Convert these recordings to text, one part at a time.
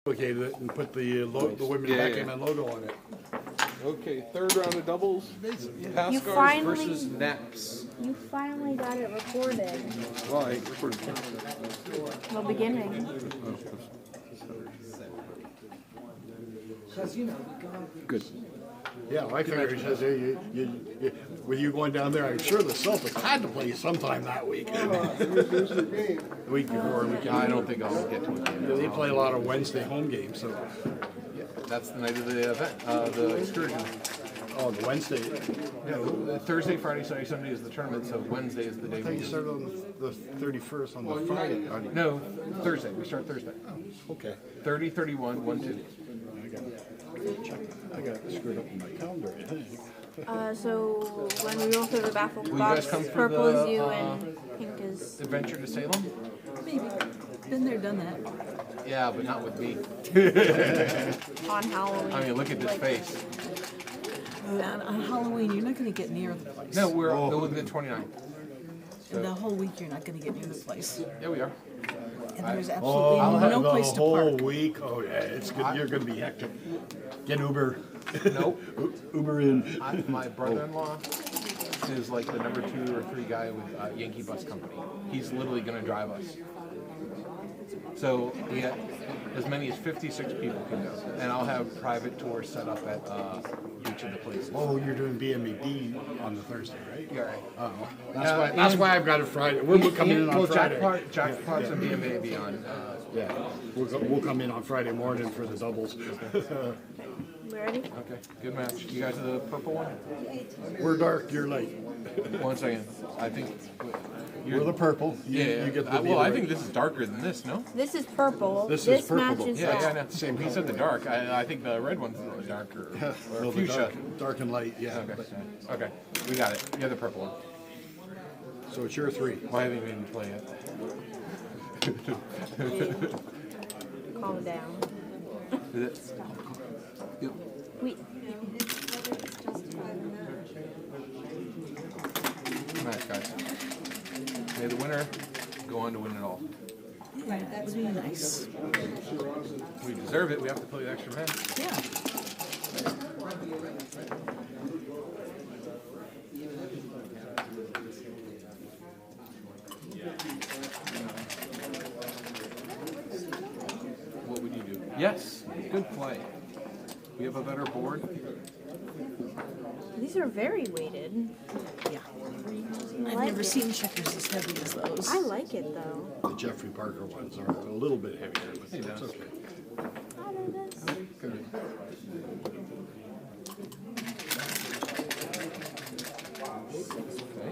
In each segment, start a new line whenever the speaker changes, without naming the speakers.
Duplicate it and put the women backgammon logo on it.
Okay, third round of doubles. Pascars versus Knapps.
You finally got it recorded.
Well, I recorded
The beginning.
Good.
Yeah, my figure says with you going down there, I'm sure the Celtics had to play you sometime that week. The week before.
I don't think I'll get to it.
They play a lot of Wednesday home games, so.
Yeah, that's the night of the event, the excursion.
Oh, the Wednesday.
Yeah, Thursday, Friday, Saturday, Sunday is the tournament, so Wednesday is the day.
I thought you started on the 31st on the Friday.
No, Thursday. We start Thursday.
Oh, okay.
30, 31, 1, 2.
I got it screwed up in my calendar, I think.
So when we roll through the baffle
Will you
box,
guys come for
purple
the,
is you and pink is...
Adventure to Salem?
Maybe. Been there, done that.
Yeah, but not with me.
on Halloween.
I mean, look at this face.
On Halloween, you're not going to get near the place.
No, we're looking at 29th.
And the whole week, you're not going to get near the place.
Yeah, we are.
And there's absolutely no place to
the whole
park.
week. Oh yeah, it's good. You're going to be hectic. Get Uber.
Nope.
Uber in.
My brother-in-law is like the number 2 or 3 guy with Yankee Bus Company. He's literally going to drive us. So yeah, as many as 56 people can go, and I'll have private tours set up at each of the places.
Oh, you're doing BMED on the Thursday, right?
Yeah, right.
Oh, that's why I've got it Friday. We're coming in on Friday.
Jack Parks and BMA on.
Yeah, we'll come in on Friday morning for the doubles.
We ready?
Okay, good match. You guys are the purple one?
We're dark, you're light.
1 second. I think
We're the purple. You get the
well, I think this is darker than this, no?
This is purple.
This is purple.
matches
Yeah,
that.
no. Same. He said the dark. I think the red one's the darker. Or
Well, the
fuchsia.
dark and light, yeah.
Okay. Okay. We got it. You're the purple one.
So it's your 3.
Why haven't we even play it?
Calm down.
Is it? Yep.
Wait.
Match, guys. May the winner go on to win it all.
Yeah, that would be nice.
We deserve it. We have to play the extra men.
Yeah.
What would you do? Yes. Good play. We have a better board.
These are very weighted.
Yeah.
I
I've
like
never
it.
seen checkers as heavy as those.
I like it though.
The Jeffrey Parker ones are a little bit heavier, but it's okay.
I do this.
Good. Okay.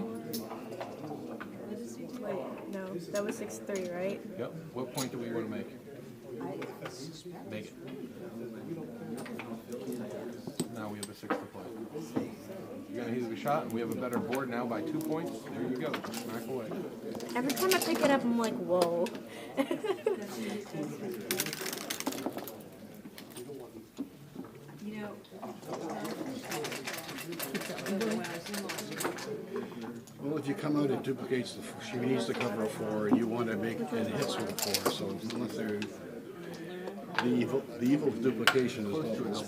Wait, no, that was 6-3, right?
Yep. What point do we want to make? Make it. Now we have a 6 to play. You're going to hit the shot, and we have a better board now by 2 points. There you go. Smack away.
Every time I pick it up, I'm like, whoa.
Well, if you come out, it duplicates she needs to cover a 4, and you want to make it hits with a 4. So unless they're the evil of duplication is hopeless.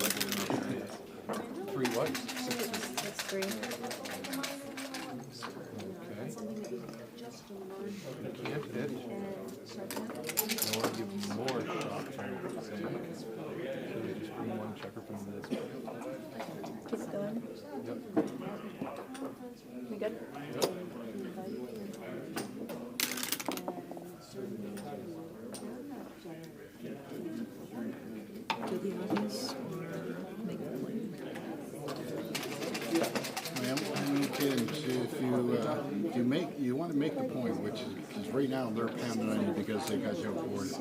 3 what?
6-3.
Okay. You can't hit. I want to give more shots, I would say. So we just bring 1 checker from this.
Keep going.
Yep.
We good?
Do the audience make a play?
Well, I'm kidding. If you want to make the point, which is because right now they're pounding on you because they got you outboarded.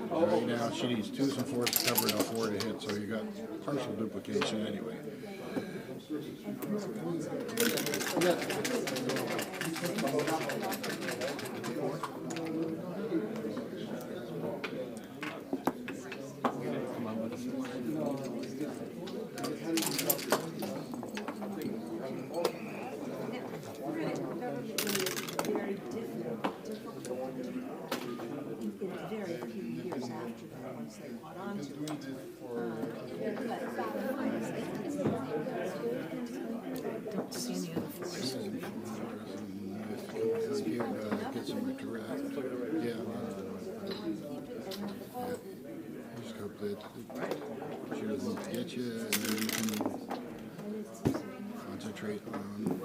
Right now she needs 2s and 4s to cover it, a 4 to hit, so you got partial duplication anyway.
Come on with us.
Very few years after that, once they caught on to it.
that she will get you, and then you can concentrate on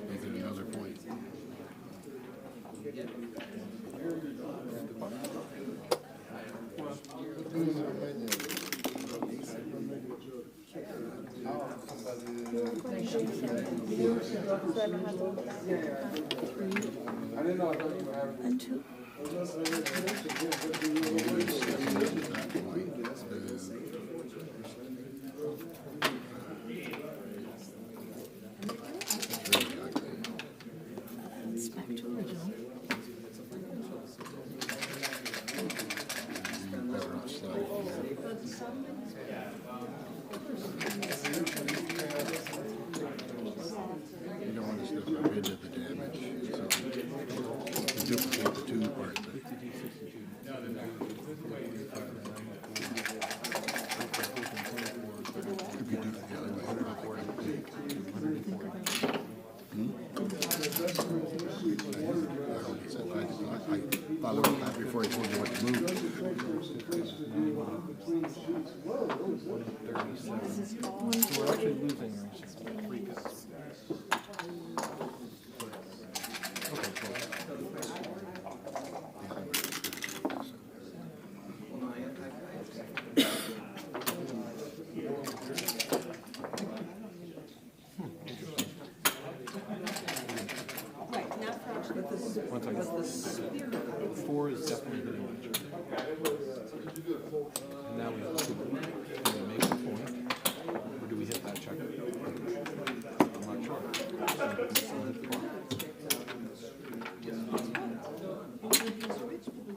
making another point.
And two. It's back to original.
Better off sliding here. You don't want to stuff up into the damage. So you duplicate the two part. If you do it the other way, I followed that before I told you what to move.
137. So we're actually losing our 3 cuts. Okay, cool. One second. 4 is definitely hitting much. And now we have 2. Do we make a point, or do we hit that checker? I'm not sure. Still hit the clock.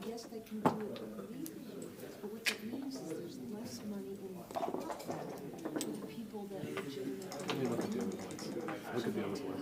Yes, they can do it legally, but what that means is there's less money in the pot for the people that are legitimately.
Let me look at the other one. Look at the other one.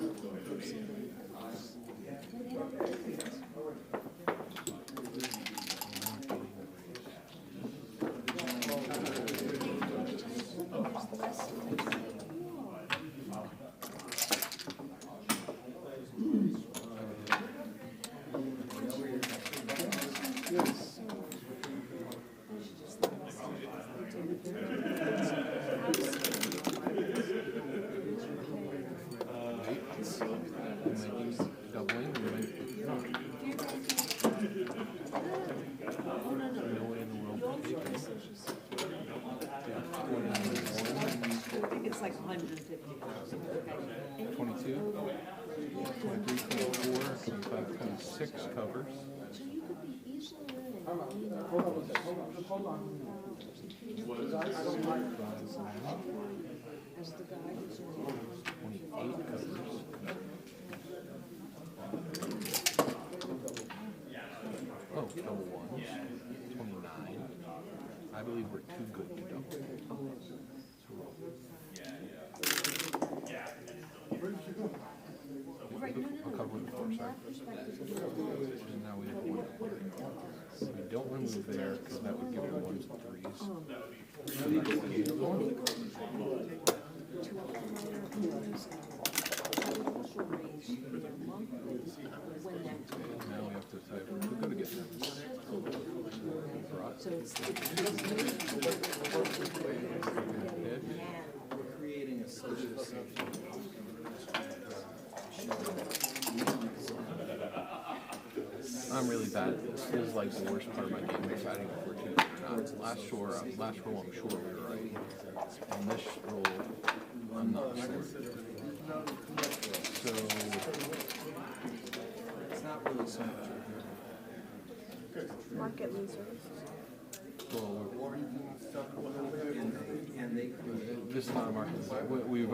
It's like 150,000.
22, 23, 24, 25, 26 covers.
So you could be easily earning as the guy who's in
28 covers. Oh, double ones. 29. I believe we're too good to double. So roll. I'll cover with the 4, sorry. And now we have 1. We don't remove there because that would give her 1s and 3s. So we go with the other one. Now we have to decide if we're good again.
So it's
creating a social safety.
I'm really bad at this. This is like the worst part of my game, deciding if we're too good or not. Last roll, I'm sure we were right. On this roll, I'm not sure. So
It's not really so much.
Market losers.
well,
And they create.
this is not a market. We've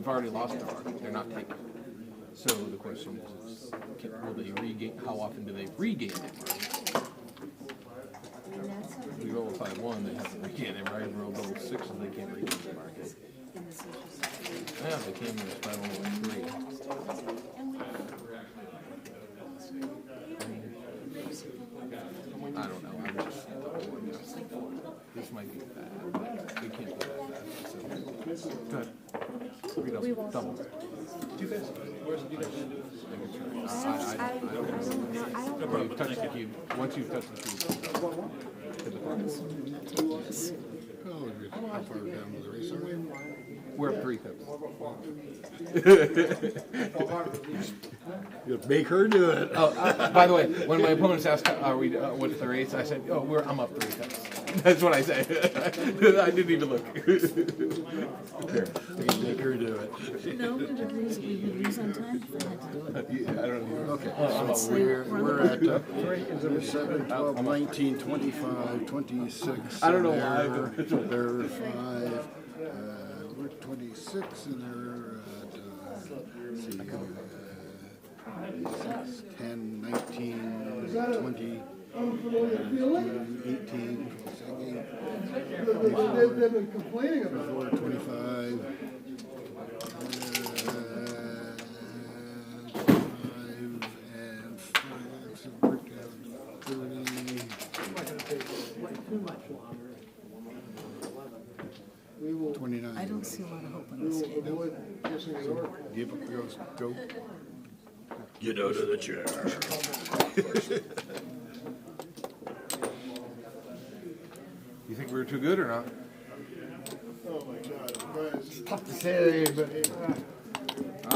already lost the market. They're not taking it. So the question is, will they regain? How often do they regain it? If we roll a 5-1, they have to regain it, right? Roll double 6s, they can't regain the market. Yeah, they came in despite only like 3. I don't know. I'm just this might be bad, but we can't do that bad. So go ahead. Read up. Double.
You guys, where's you guys gonna do this?
I don't know. Well, you've touched the cube. Once you've touched the cube, to the
I'm assuming I'm not taking this.
Oh, how far down to the race are we?
We're up 3 pips.
You make her do it.
Oh, by the way, when my opponents asked, "Are we? What's the race?" I said, "Oh, I'm up 3 pips." That's what I say. I didn't even look. Here.
Make her do it.
No, we would lose on time if I had to do it.
Yeah, I don't even.
Okay, so we're at 7, 12, 19, 25, 26.
I don't know
and
why.
They're 5. We're 26 and they're at, let's see, 10, 19, 20, 18, 24, 25. 29.
I don't see a lot of hope in this game.
Give up, girls, go. Get out of the chair.
You think we were too good or not?
Oh my God, it's tough to say, but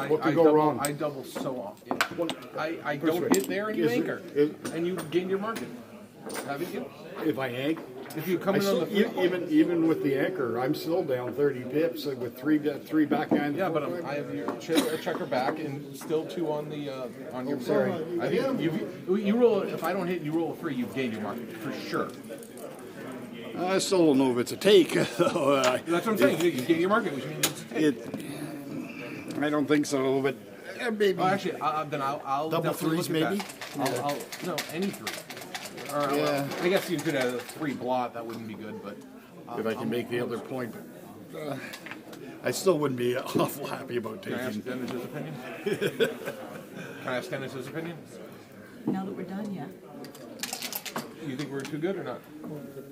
What could go wrong? I double so often. I don't hit there and you anchor, and you gain your market. Have you?
If I anchor,
If you come in on the
even with the anchor, I'm still down 30 pips with three backhand.
yeah, but I have your checker back and still 2 on the on your sorry. I think you roll. If I don't hit, you roll a 3. You've gained your market for sure.
I still don't know if it's a take.
That's what I'm saying. You gain your market, which means it's a take.
I don't think so, but maybe.
Oh, actually, then I'll
Double
definitely
threes,
look at
maybe?
that. I'll no any 3. Or, well, I guess you could have a 3 blot. That wouldn't be good, but
If I can make the other point, I still wouldn't be awful happy about
can I ask
taking.
Dennis's opinion? Can I ask Dennis's opinion?
Now that we're done, yeah.
You think we're too good or not?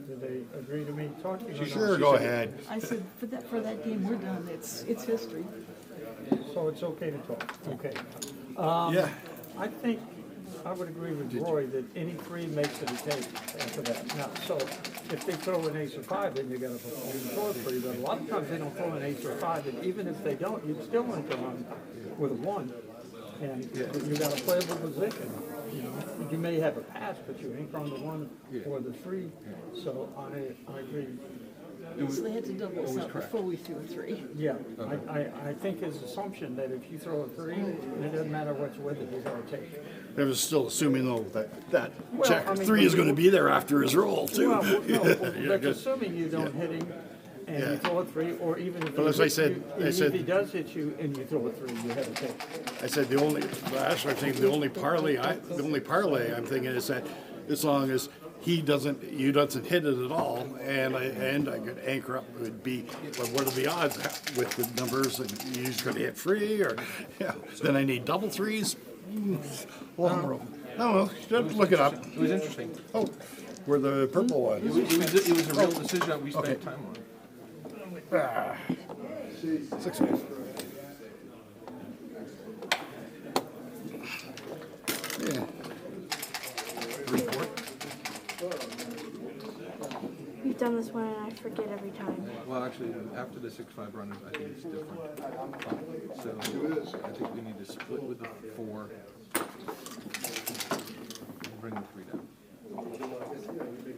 Did they agree to me talking? or not?
Sure, go ahead.
I said for that game we're done. It's history.
So it's okay to talk, okay.
Yeah.
I think I would agree with Roy that any 3 makes it a take after that. Now, so if they throw an ace or 5, then you got to throw a 3. But a lot of times they don't throw an ace or 5, and even if they don't, you'd still want to run with a 1. And you got a playable position. You know, you may have a pass, but you anchor on the 1 or the 3. So I agree.
So they had to double us up before we threw a 3.
Yeah, I think his assumption that if you throw a 3, it doesn't matter what's with it, you're going to take it.
I was still assuming though that
Well,
check
I mean,
3 is going to be there after his roll too.
Well, no, that's assuming you don't hit him and you throw a 3, or even if,
But as I said,
if he does hit you and you throw a 3, you have a take.
I said the only parlay I'm thinking is that as long as you doesn't hit it at all, and I could anchor up, it would be, well, what are the odds with the numbers that you're just going to hit free, or then I need double 3s. Long roll. I don't know. Look it up.
It was interesting.
Oh, where the purple one.
It was a real decision that we spent time on.
6. Yeah.
3-4.
We've done this one and I forget every time.
Well, actually, after the 6-5 run, I think it's different. So I think we need to split with the 4. Bring the 3 down.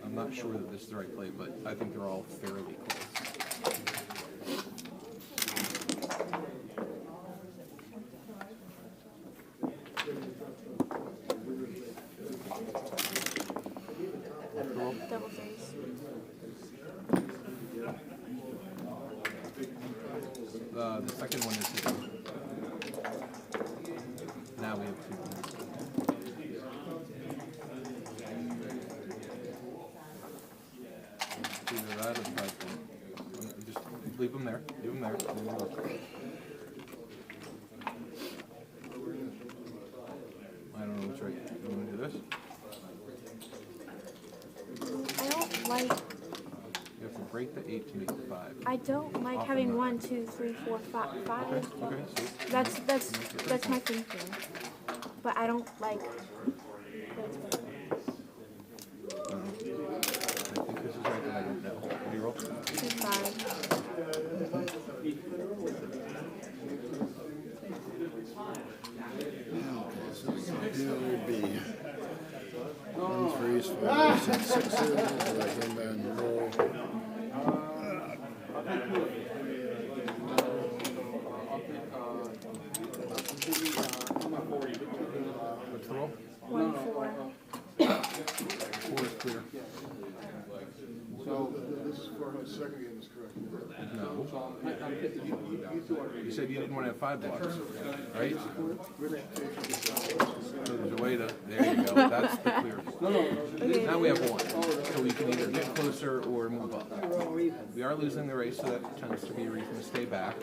I'm not sure that this is the right play, but I think they're all fairly close.
Double 3s.
The second one is his. Now we have 2 points. Either that or 5 points. Just leave them there. Leave them there. And then we'll look. I don't know what's right. You want to do this?
I don't like.
You have to break the 8 to make the 5.
I don't like having 1, 2, 3, 4, 5.
Okay, so
That's my thinking. But I don't like.
I think this is is right there in that hole. What do you roll?
2-5.
It would be 1, 3, 5, 6, 6, 0, so I can then roll.
What's the roll?
1, 4.
4 is clear.
So this is for the second game is correct.
No. You said you didn't want to have 5 blocks, right? So there's a way to, there you go, that's the clear one. Now we have 1, so we can either get closer or move up. We are losing the race, so that tends to be a reason to stay back.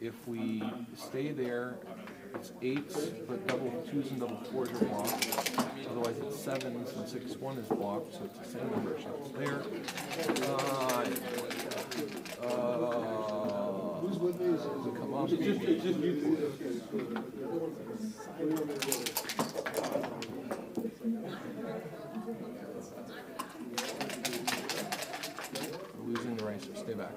If we stay there, it's 8s, but double 2s and double 4s are blocked. Otherwise it's 7s and 6-1 is blocked, so it's the same number of shots there.
Who's with me?
We come up. We're losing the race, so stay back.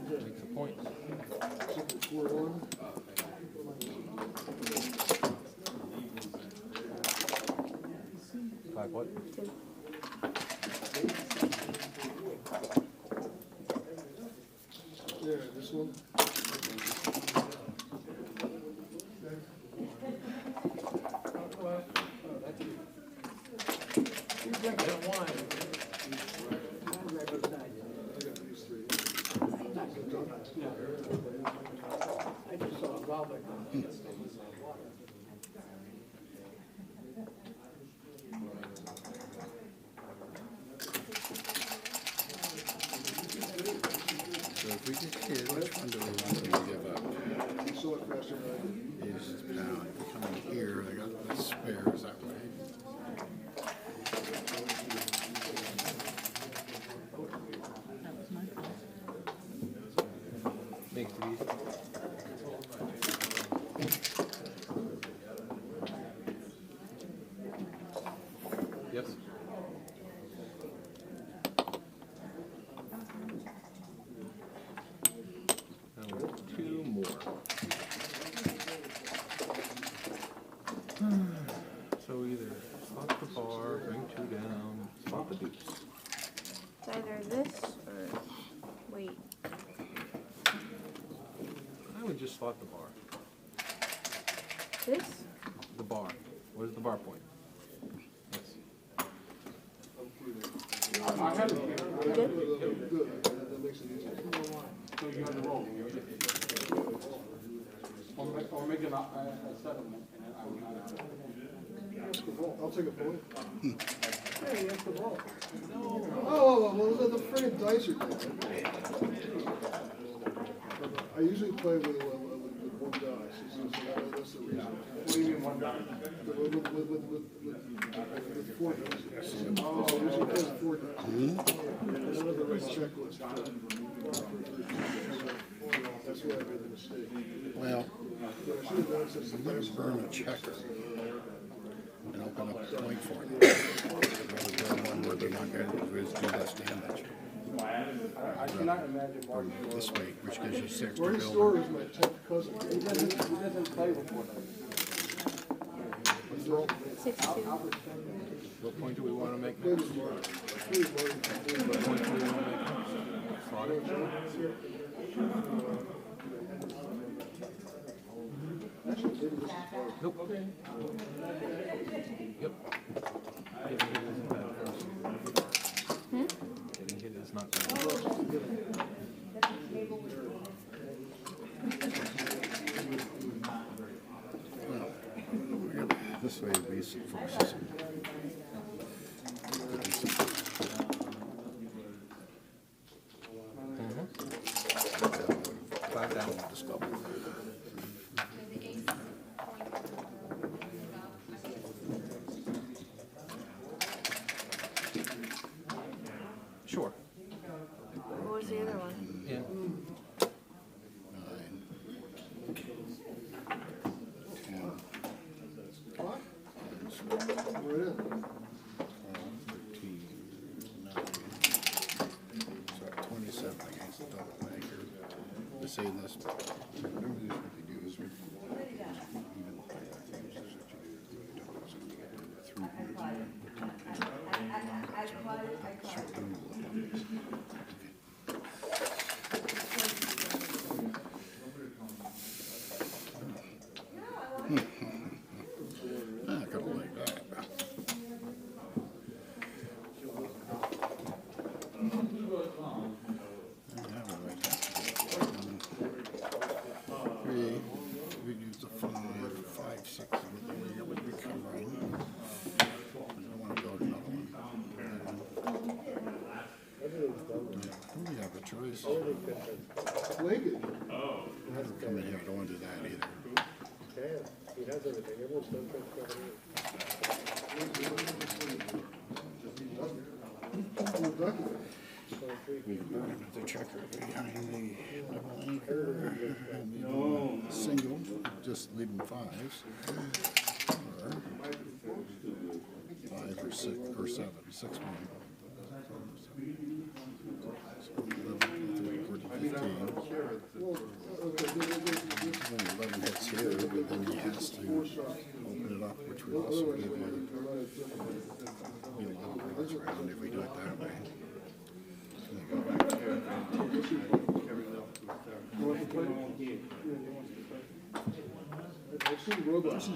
Makes a point.
4-1.
5 what?
2.
Yeah, this one.
I just saw a valve like that.
So if we get here, which one do we want them to give up?
You saw it faster than I did.
Jesus, now coming here, I got the spares that way.
Makes it easy. Yes. Now we have 2 more. So either slot the bar, bring 2 down, slot the deuce.
It's either this or. Wait.
I would just slot the bar.
This?
The bar. Where's the bar point? Yes.
You good?
Good. That makes it easier.
So you have to roll. Or make a settlement, and then I will not have it.
I'll take a point.
Hey, you have to roll.
Oh, well, the friggin' dice are different. I usually play with 1 dice. That's the reason.
What do you mean 1 die?
With 4 dice. Oh, I usually play with 4 dice. That's the right checklist. That's where I made the mistake.
Well,
What I should have done since the
I'm going
dice
to burn a checker and open up a point for them. Rather than one where they're not going to do less damage.
I cannot imagine
Or
Marty.
this way, which gives you 6 to
Marty
build.
Storer is my 10th cousin.
He doesn't play before that.
6-2.
What point do we want to make
Play
next?
with Marty. Play with Marty.
What point do we want to make next? Slot it?
Actually, maybe this is Marty.
Nope. Yep. Getting hit isn't bad for us. Getting hit is not bad.
This way would be some forces.
Five down with the scope.
was the other one?
Yeah.
9, 10,
Right in.
13, 9. So 27 against the double banker. They're saying this. Remember this, what they do is even I could have liked that. Three, we use the 5, 6 would be covering. I don't want to build another one. We have a choice.
Lincoln.
Come in here, I don't want to do that either.
He has everything. Everyone's done
The checker behind the double anchor. No. Single, just leave them 5s. Or 5 or 6 or 7, 6 1. So 11, 13, 15. 11 hits here, but then he has to open it up, which would also give you a little cross round if we do it that way.
I've seen robots.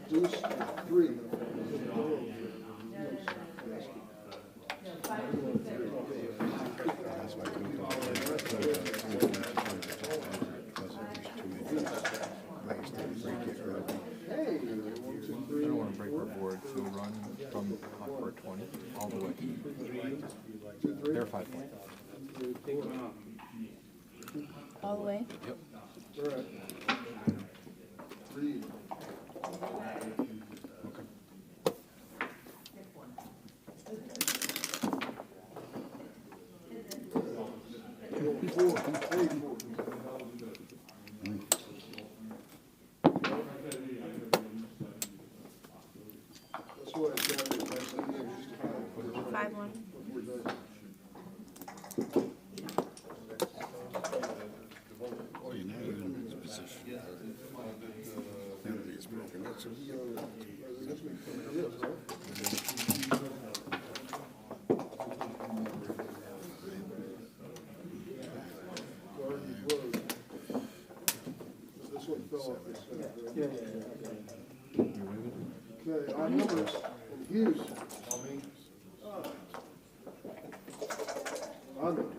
Deuce 3.
I don't want to break our board, so run from court 20 all the way. They're 5 points.
All the way?
Yep.
All right. 3. That's why I got it. That's the name, just to
5-1.
Well, you know you're in this position. Now that he's broken, that's a
This one fell off this side, right?
Yeah.
Okay, odd numbers. And Hughes. Odd numbers.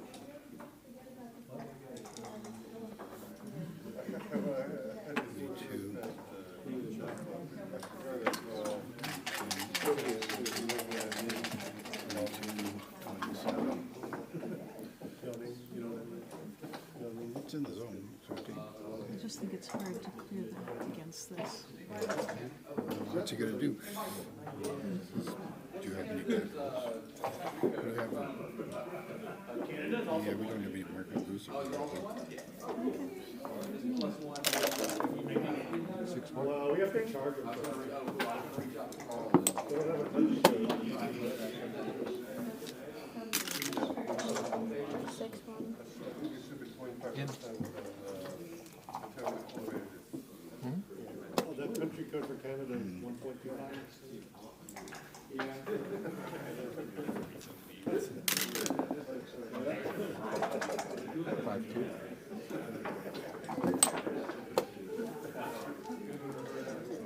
It's in the zone. 13.
I just think it's hard to clear that against this.
What's he gonna do? Do you have any good? Do you have? Yeah, we don't have any market losers.
6
Well, we have to charge him.
Six one.
Oh, that country code for Canada is 1.25.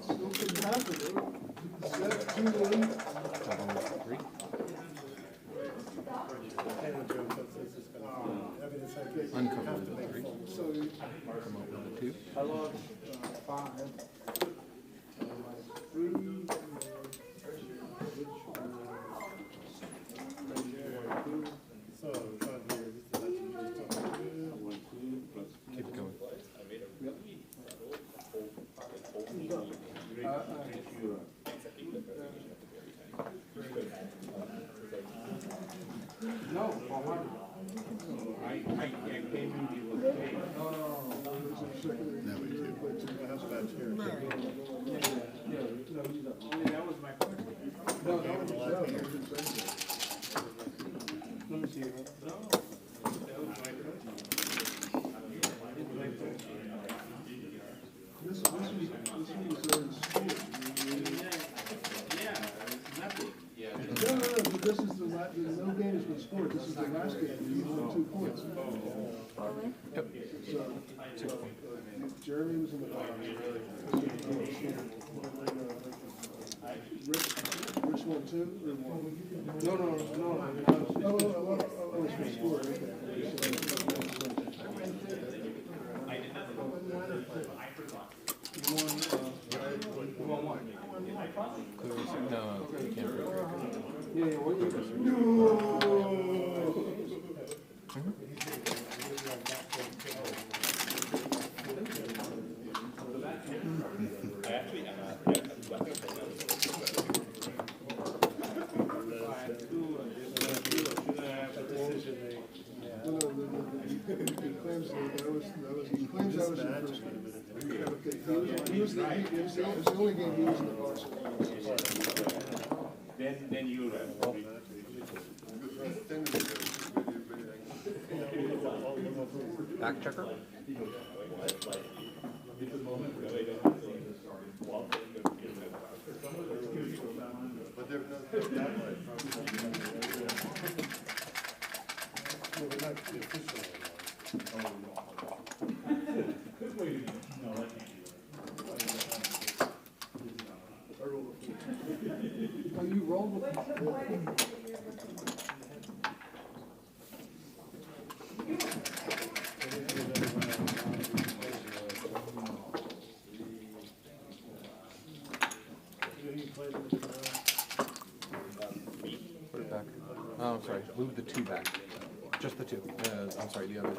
Still couldn't happen, though. Set 2-1.
Uncover with a 3.
So you
Come up with a 2.
I lost 5. 3.
So,
Keep it going.
No, 400. I came in you with me.
No.
No, we do.
That was my question. No, that was let me see. No. That was my question.
This was in school.
Yeah, it's nothing. Yeah.
No, but this is the last, no game has been scored. This is the last game. You won 2 points.
Yep.
So, Jeremy was in the box. Rich won 2 or 1? No. Oh, it's for score.
No, you can't really.
Yeah, what you He claims that was the first game. He was the only game he was in the box. then you
Back checker?
Oh, you rolled with
Put it back. Oh, I'm sorry. Move the 2 back. Just the 2. I'm sorry, the other.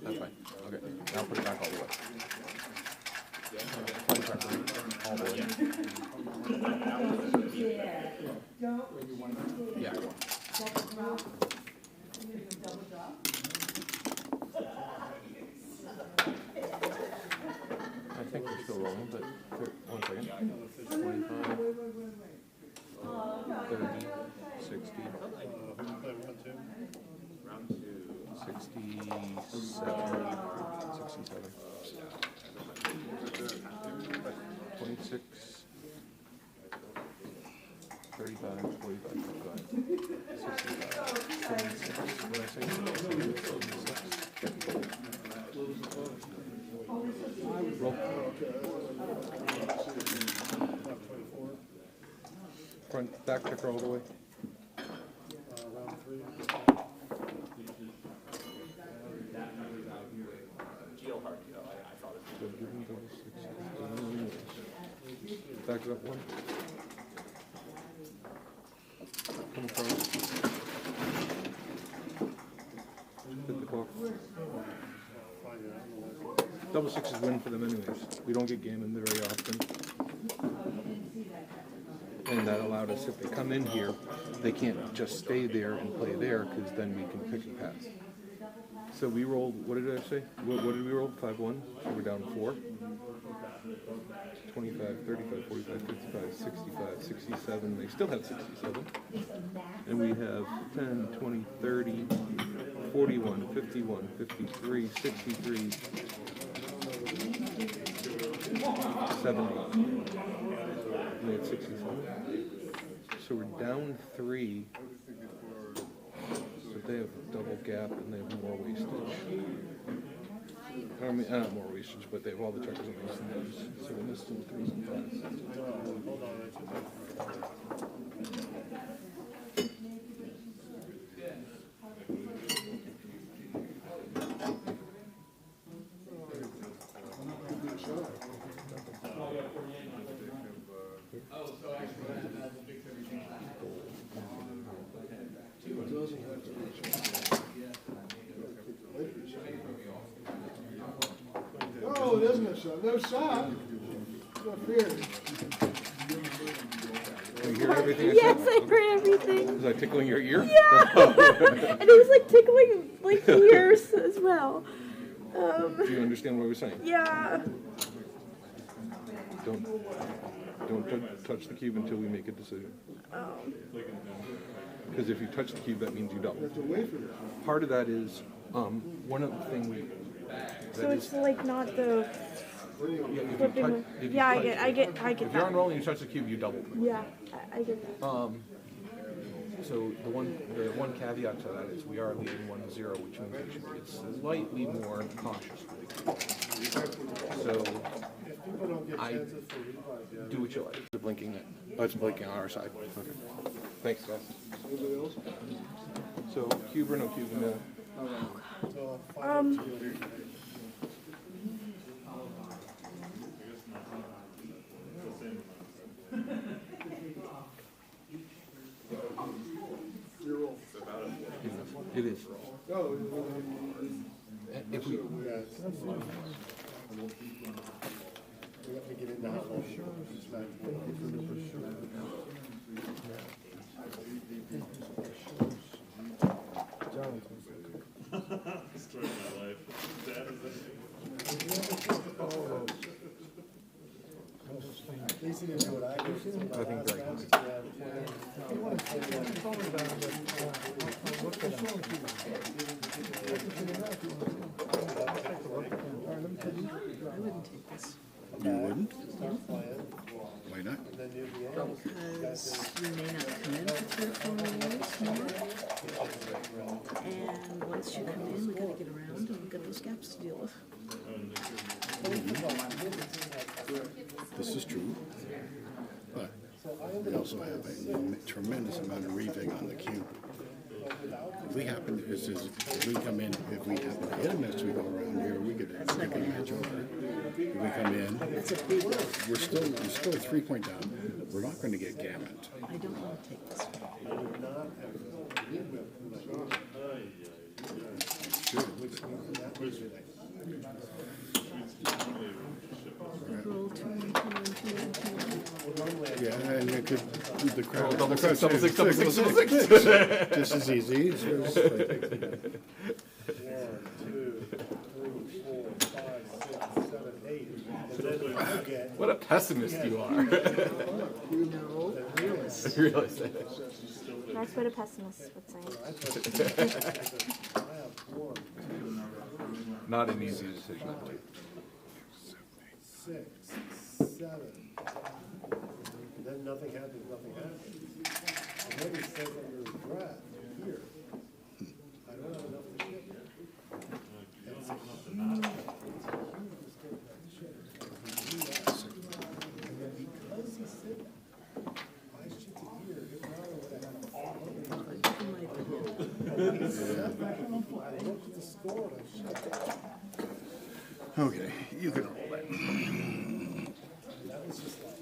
That's fine. Okay. Now put it back all the way. Play checker all the way. Yeah. I think we're still rolling, but 1 second. 25, 30, 60, 67, 26, 35, 45, 55, 65, 76, what did I say? 76. Roll. Front, back checker all the way. Back it up 1. Come across. Hit the clock. Double 6s win for them anyways. We don't get game in there very often. And that allowed us, if they come in here, they can't just stay there and play there, because then we can pick and pass. So we rolled, what did I say? What did we roll? 5-1? So we're down 4. 25, 35, 45, 55, 65, 67. They still have 67. And we have 10, 20, 30, 41, 51, 53, 63, 70. And they had 67. So we're down 3. But they have double gap and they have more wastage. I mean, not more wastage, but they have all the checkers on these numbers. So we're missing 3s and 5s.
Oh, it isn't a shot. No shot. No fear.
hear everything I
Yes,
said?
I heard everything.
Was I tickling your ear?
Yeah. And it was like tickling like ears as well.
Do you understand what I was saying?
Yeah.
Don't touch the cube until we make a decision. Because if you touch the cube, that means you double. Part of that is one of the things we.
So it's like not the flipping. Yeah, I get
If you're
that.
on roll and you touch the cube, you double.
Yeah, I get that.
So the one caveat to that is we are leading 1-0, which means we should be slightly more cautious. So I do what you like. It's blinking. Oh, it's blinking on our side. Okay. Thanks, guys. So cube or no cube? No. It is. If we. I think very good.
I wouldn't take this.
You wouldn't? Why not?
Because you may not come in for 3 or 4 rolls more. And once you come in, we gotta get around and we've got those gaps to deal with.
This is true. But we also have a tremendous amount of reaving on the cube. If we happen to, if we come in, if we happen to hit a miss, we go around here, we could take a match over. If we come in,
That's a big one.
we're still 3 point down. We're not going to get gammoned.
I don't want to take this roll 2 and 2 and 2 and 2.
Yeah, and it could the crowd.
Double six,
the
double
crowd
six,
says
double six, double six.
just as easy. It's just like,
1, 2, 3, 4, 5, 6, 7, 8. And then you get
What a pessimist you are.
No, realist.
Realist.
That's what a pessimist would say.
Not an easy decision.
6, 7. And then nothing happens, nothing happens. And then he says under his breath, here, I don't have enough to ship. And it's a huge mistake not to ship. And then because he said that, I shipped it here, it probably would have had a fall.
In my opinion.
He said that, I looked at the score and I shipped it.
okay, you can roll that.
That was just like.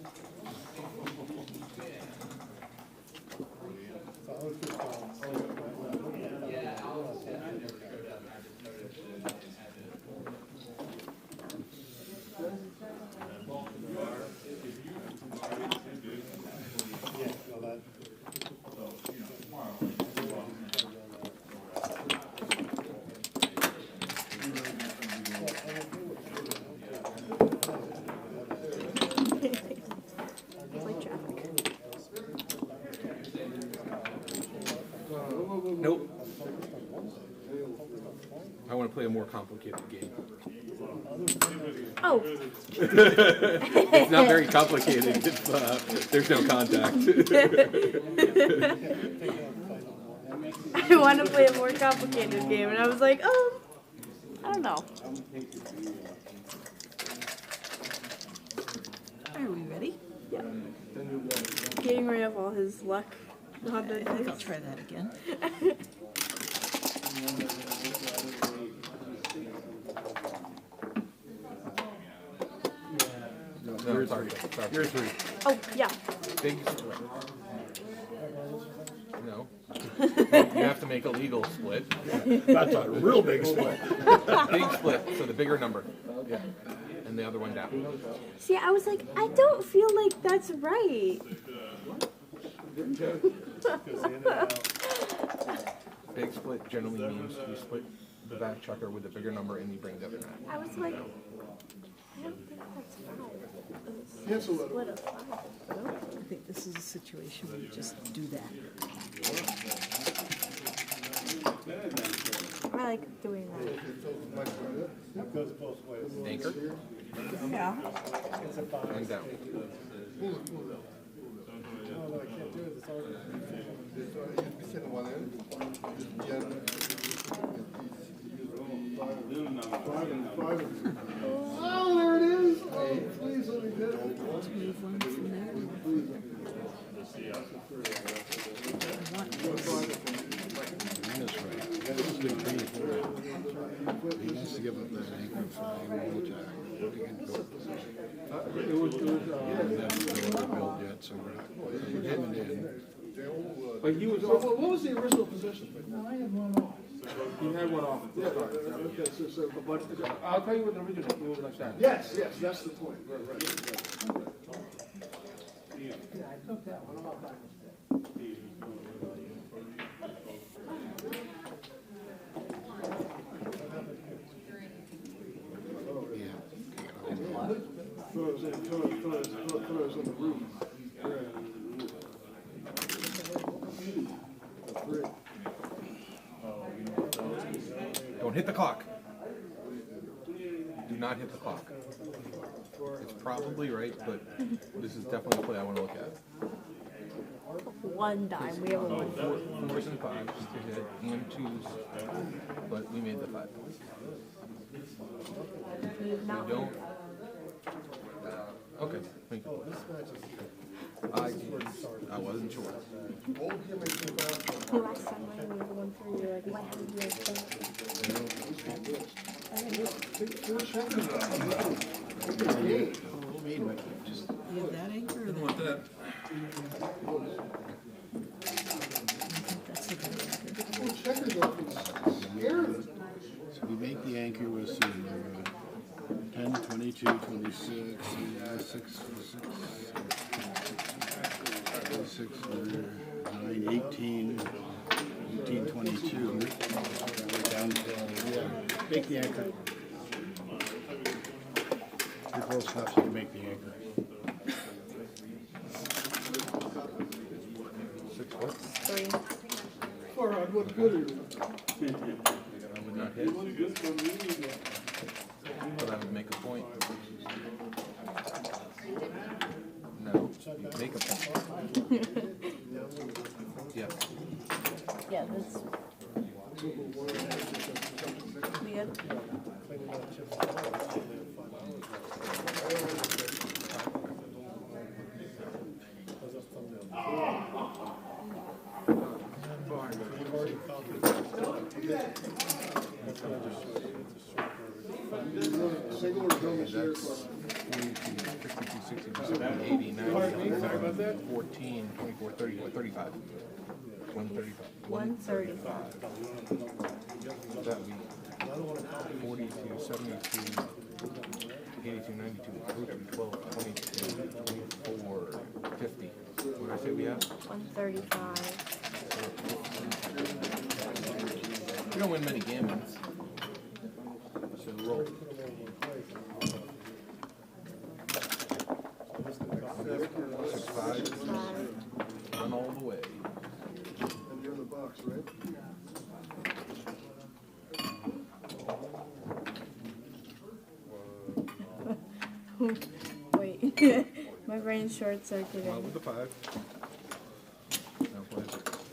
So I was just yeah, well, that.
Like traffic.
Nope. I want to play a more complicated game.
Oh,
It's not very complicated if there's no contact.
I want to play a more complicated game, and I was like, I don't know.
Are we ready?
Yeah. Getting rid of all his luck.
I think I'll try that again.
No, sorry.
You're 3.
Oh, yeah.
Big split. No. You have to make a legal split.
That's a real big split.
Big split, so the bigger number. Yeah. And the other one down.
See, I was like, I don't feel like that's right.
Because in and out.
Big split generally means you split the back checker with a bigger number and you bring the other nine.
I was like, I don't think that's five.
Cancel it.
Split of five.
I think this is a situation where you just do that.
I like doing that.
It goes both ways.
Anchor
Yeah.
It's a five.
and down.
Oh, no, I can't do it. It's already.
Oh, there it is. Oh, please let me get it.
To move on from there.
That's right. This is big tree for him. He wants to give up that anchor flying wheel jack. He can go. He hasn't built yet, so we're coming in.
But he was
So what was the original position?
he had one off.
Okay,
But I'll tell you what the original, it was like that.
yes, that's the point. Right.
Yeah, I took that one off.
Throws on the roof.
Don't hit the clock. Do not hit the clock. It's probably right, but this is definitely a play I want to look at.
One dime. We have a one.
Fours and fives to hit, and twos, but we made the 5 points. We
Not
don't. Okay, thank you. I wasn't sure.
last time I had one for you. Like, why haven't you guys
You have that anchor or that? That's the good anchor.
Checkers off and scare them.
So we make the anchor with some 10, 22, 26, 6, 9, 18, 22. Down to, make the anchor. You're close enough so you can make the anchor.
6 what?
3.
Farhad, what good are you?
I would not hit, but I would make a point. No, you make a point. Yes.
Yeah, that's. We good?
Single or double share?
52, 60, 70, 80, 90, 14, 24, 30, 35. 135.
135.
That would be 42, 72, 82, 92, 43, 12, 22, 24, 50. What did I say we have?
135.
We don't win many games. So roll. 6, 5. Run all the way.
And you're in the box, right?
Wait. My brain's short
Come out
circuiting.
with the 5. Now play.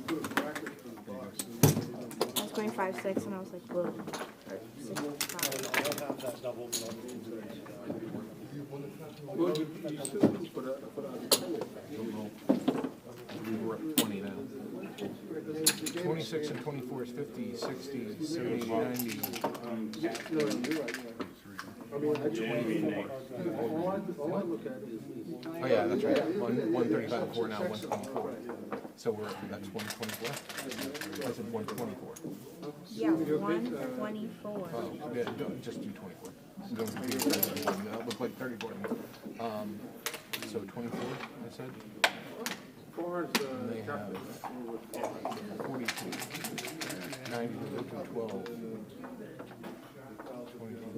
Put a bracket for the box.
I was going 5, 6, and I was like, whoa. Or 6, 5.
I don't have that double number.
We were up 20 now. 26 and 24 is 50, 60, 70, 90. Oh yeah, that's right. 135 before, now 124. So we're that's 124. I said 124.
Yeah, 124.
Oh, yeah, just do 24. Don't confuse it. That looked like 34 to me. So 24, I said.
far as
And they have 42, 90 to open 12, 22,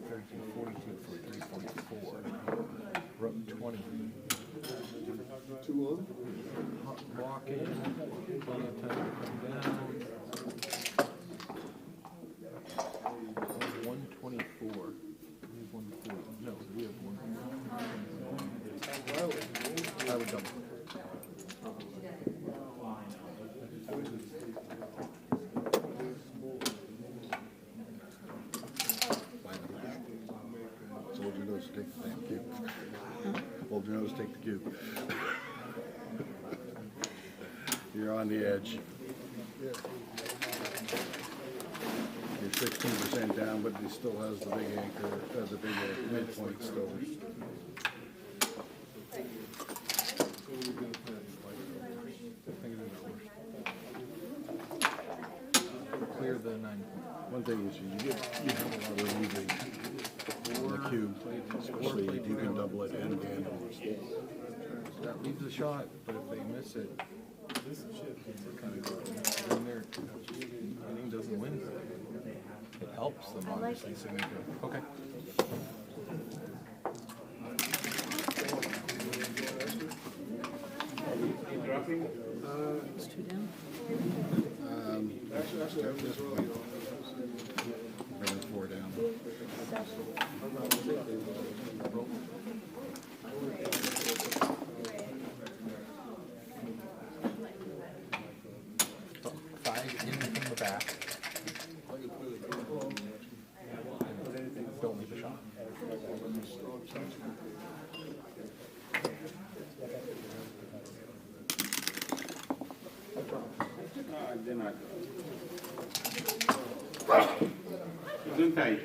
32, 42 for 344, rope 20.
2 on.
Hot blocking, plenty of time to come down. 124. We have 140. No, we have 140. I would double.
Hold your nose, take the damn cube. Hold your nose, take the cube. You're on the edge.
Yeah.
You're 16% down, but he still has the big anchor, the big midpoint still.
Clear the 9.
One thing is you have a lot of leeway in the cube, especially if you can double it and handle it.
That leaves a shot, but if they miss it, kind of in there, winning doesn't win. It helps them, obviously, so they go, okay.
It's 2 down.
Actually, I was early on.
Bring 4 down.
Five in from the back. Don't leave a shot.
Gesundheit.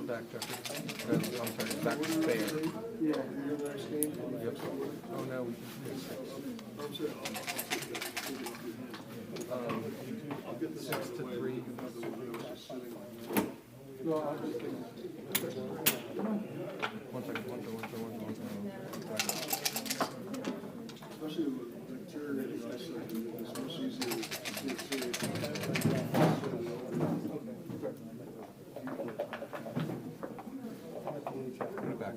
Back checker. No, I'm sorry, back fair.
Yeah, your next game.
Yep. Oh no, we can do 6. 6 to 3.
No, I was just thinking.
One second.
Especially with bacteria, it's much easier to see.
Put it back.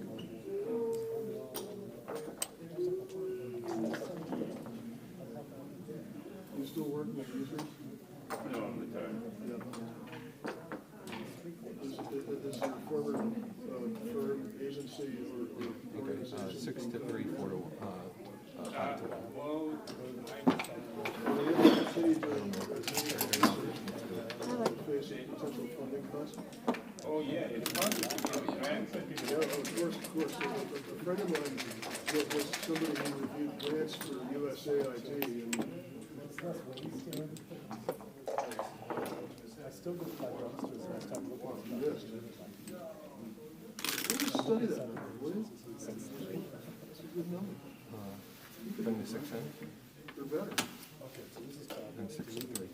You still working with users?
No, I'm retired.
Is your former firm, agency, or
Okay,
organization?
6 to 3, 4 to 5 to 1.
Well,
Will they ever continue doing facing potential funding costs?
oh yeah, it's hard to get grants.
Yeah, of course. A friend of mine was somebody who reviewed grants for USAID, and yes. Let's study that number, will you? That's a good number.
Bring the 6 in,
Or better.
and 6 to 3.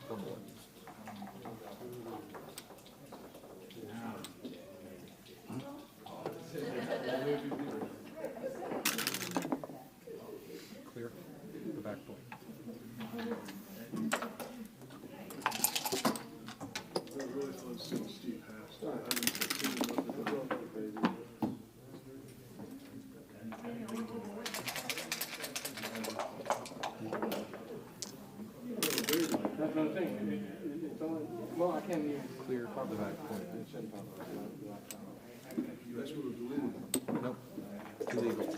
Double it. Clear the back point.
It was really fun seeing Steve Haas. I haven't seen him up at the baby.
That's what I'm saying. It's only, well, I can't even.
Clear the back point.
That's what was deleted.
Nope. Illegal.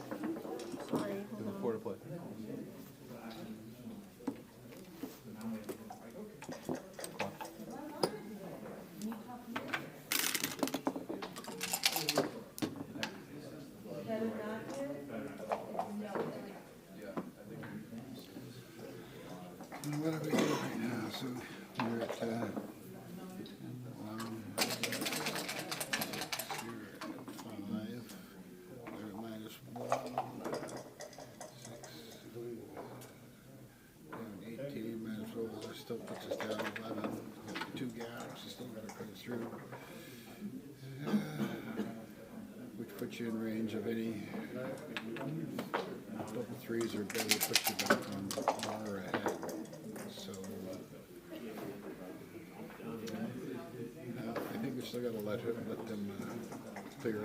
Sorry.
To the port of play.
What are we doing right now? So we're at 10, 11, you're at 5, they're at -1. just down 11. Two gaps, you still got to cut it through. Which puts you in range of any double threes or better, puts you back on the bar ahead. So I think we still got to let them clear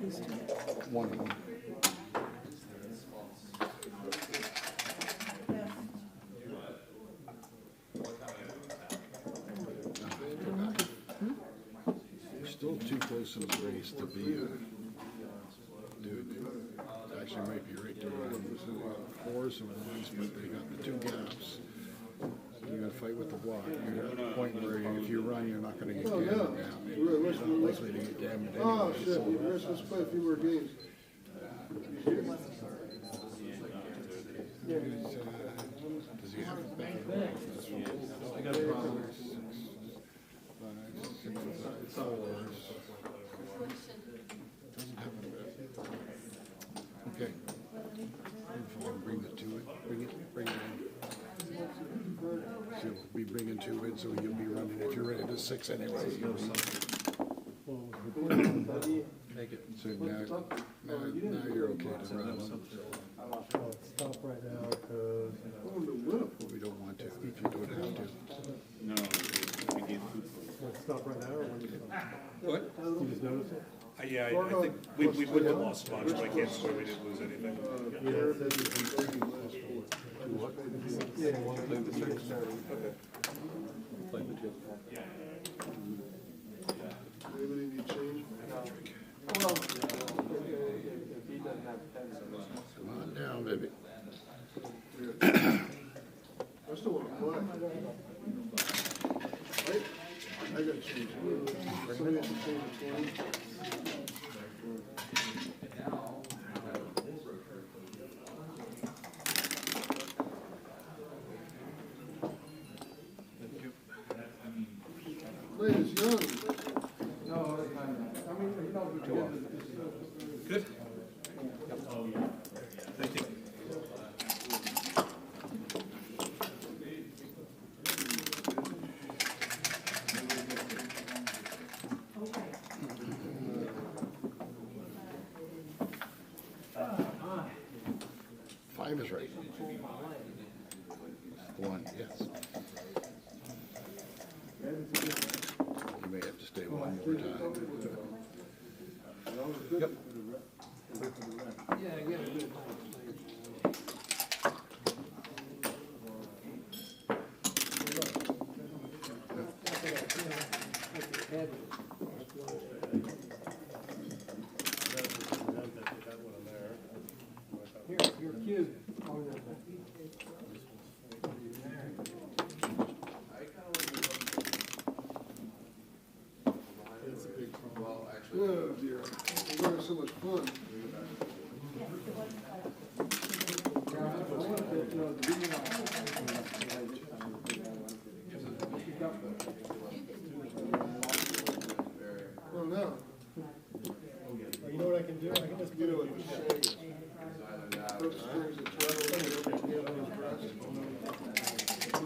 the one of them. Still too close in the race to be dude, it actually might be right there. Fours and ones, but they got the two gaps. So you got to fight with the block. You're at the point where if you run, you're not going to get damaged now. You're not likely to get damaged anyway.
Oh, shit, let's play a few more games.
Does he have a back? I got a problem. 6, 5, 4. Doesn't have a bit. Okay. Bring the two in. Bring it in. So you'll be bringing two in, so you'll be running. If you're ready to 6 anyway, you'll be.
Make it.
So now you're okay to run.
Stop right now, because.
We don't want to, if you don't have to.
No, we need food.
Stop right now, or when you?
What?
You just notice it?
Yeah, I think we wouldn't have lost much, but I can't swear we didn't lose anything.
Yeah, one of the six.
Play the two.
Anybody need change?
Well, if he doesn't have 10,
Come on down, baby.
I still want to play. I got to change. Somebody has to change the 20. Play is young.
no, I mean, you know,
Good? Thank you.
5 is right. 1, yes. You may have to stay one more time.
Yep.
your cue.
Oh dear. We're having so much fun. Oh no.
You know what I can do? I can just
You know what the saying is. Brooks springs a turtle and never his breast.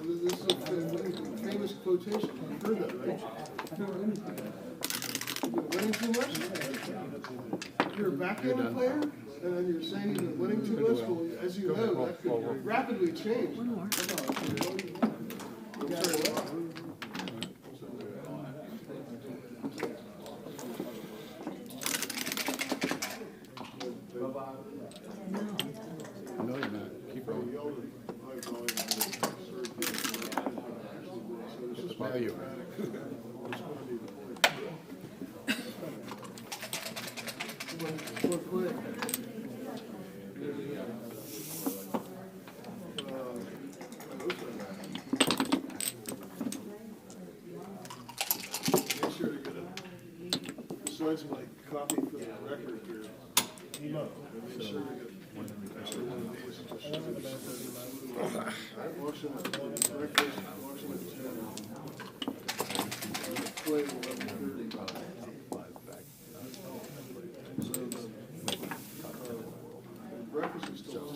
This is a famous quotation. You've heard that, right? You've been winning too much? You're a backgammon player, and then you're saying you've been winning too much? Well, as you know, that could rapidly change.
One more.
I'm sorry, what?
No, you're not. Keep rolling. Now you.
What play? Make sure to get a, besides my copy for the record here, make sure to get extra one of these. Watching it, breakfast, watching it 10. Play at 11:30. So breakfast is still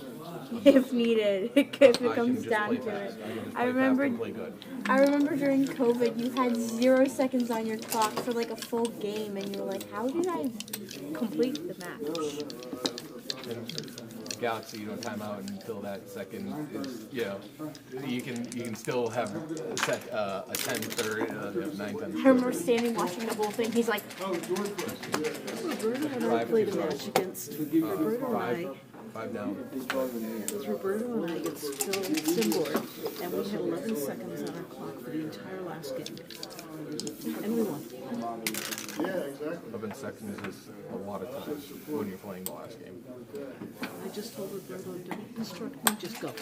10.
if needed, if it
I
comes
can just
down
play
to it.
fast. I can just
I
play
remember,
fast and play good.
I remember during COVID, you had 0 seconds on your clock for like a full game, and you were like, "How did I complete the match?"
Galaxy, you don't time out until that second is, you know, you can still have set a 10-3, 9-10.
I remember standing watching the whole thing. He's like,
Roberto and I played a match against Roberto and I.
5 down.
It was Roberto and I against Phil Simboard, and we had 11 seconds on our clock for the entire last game. And we won.
Yeah, exactly.
11 seconds is a lot of time when you're playing the last game.
I just told Roberto, don't instruct me, just go.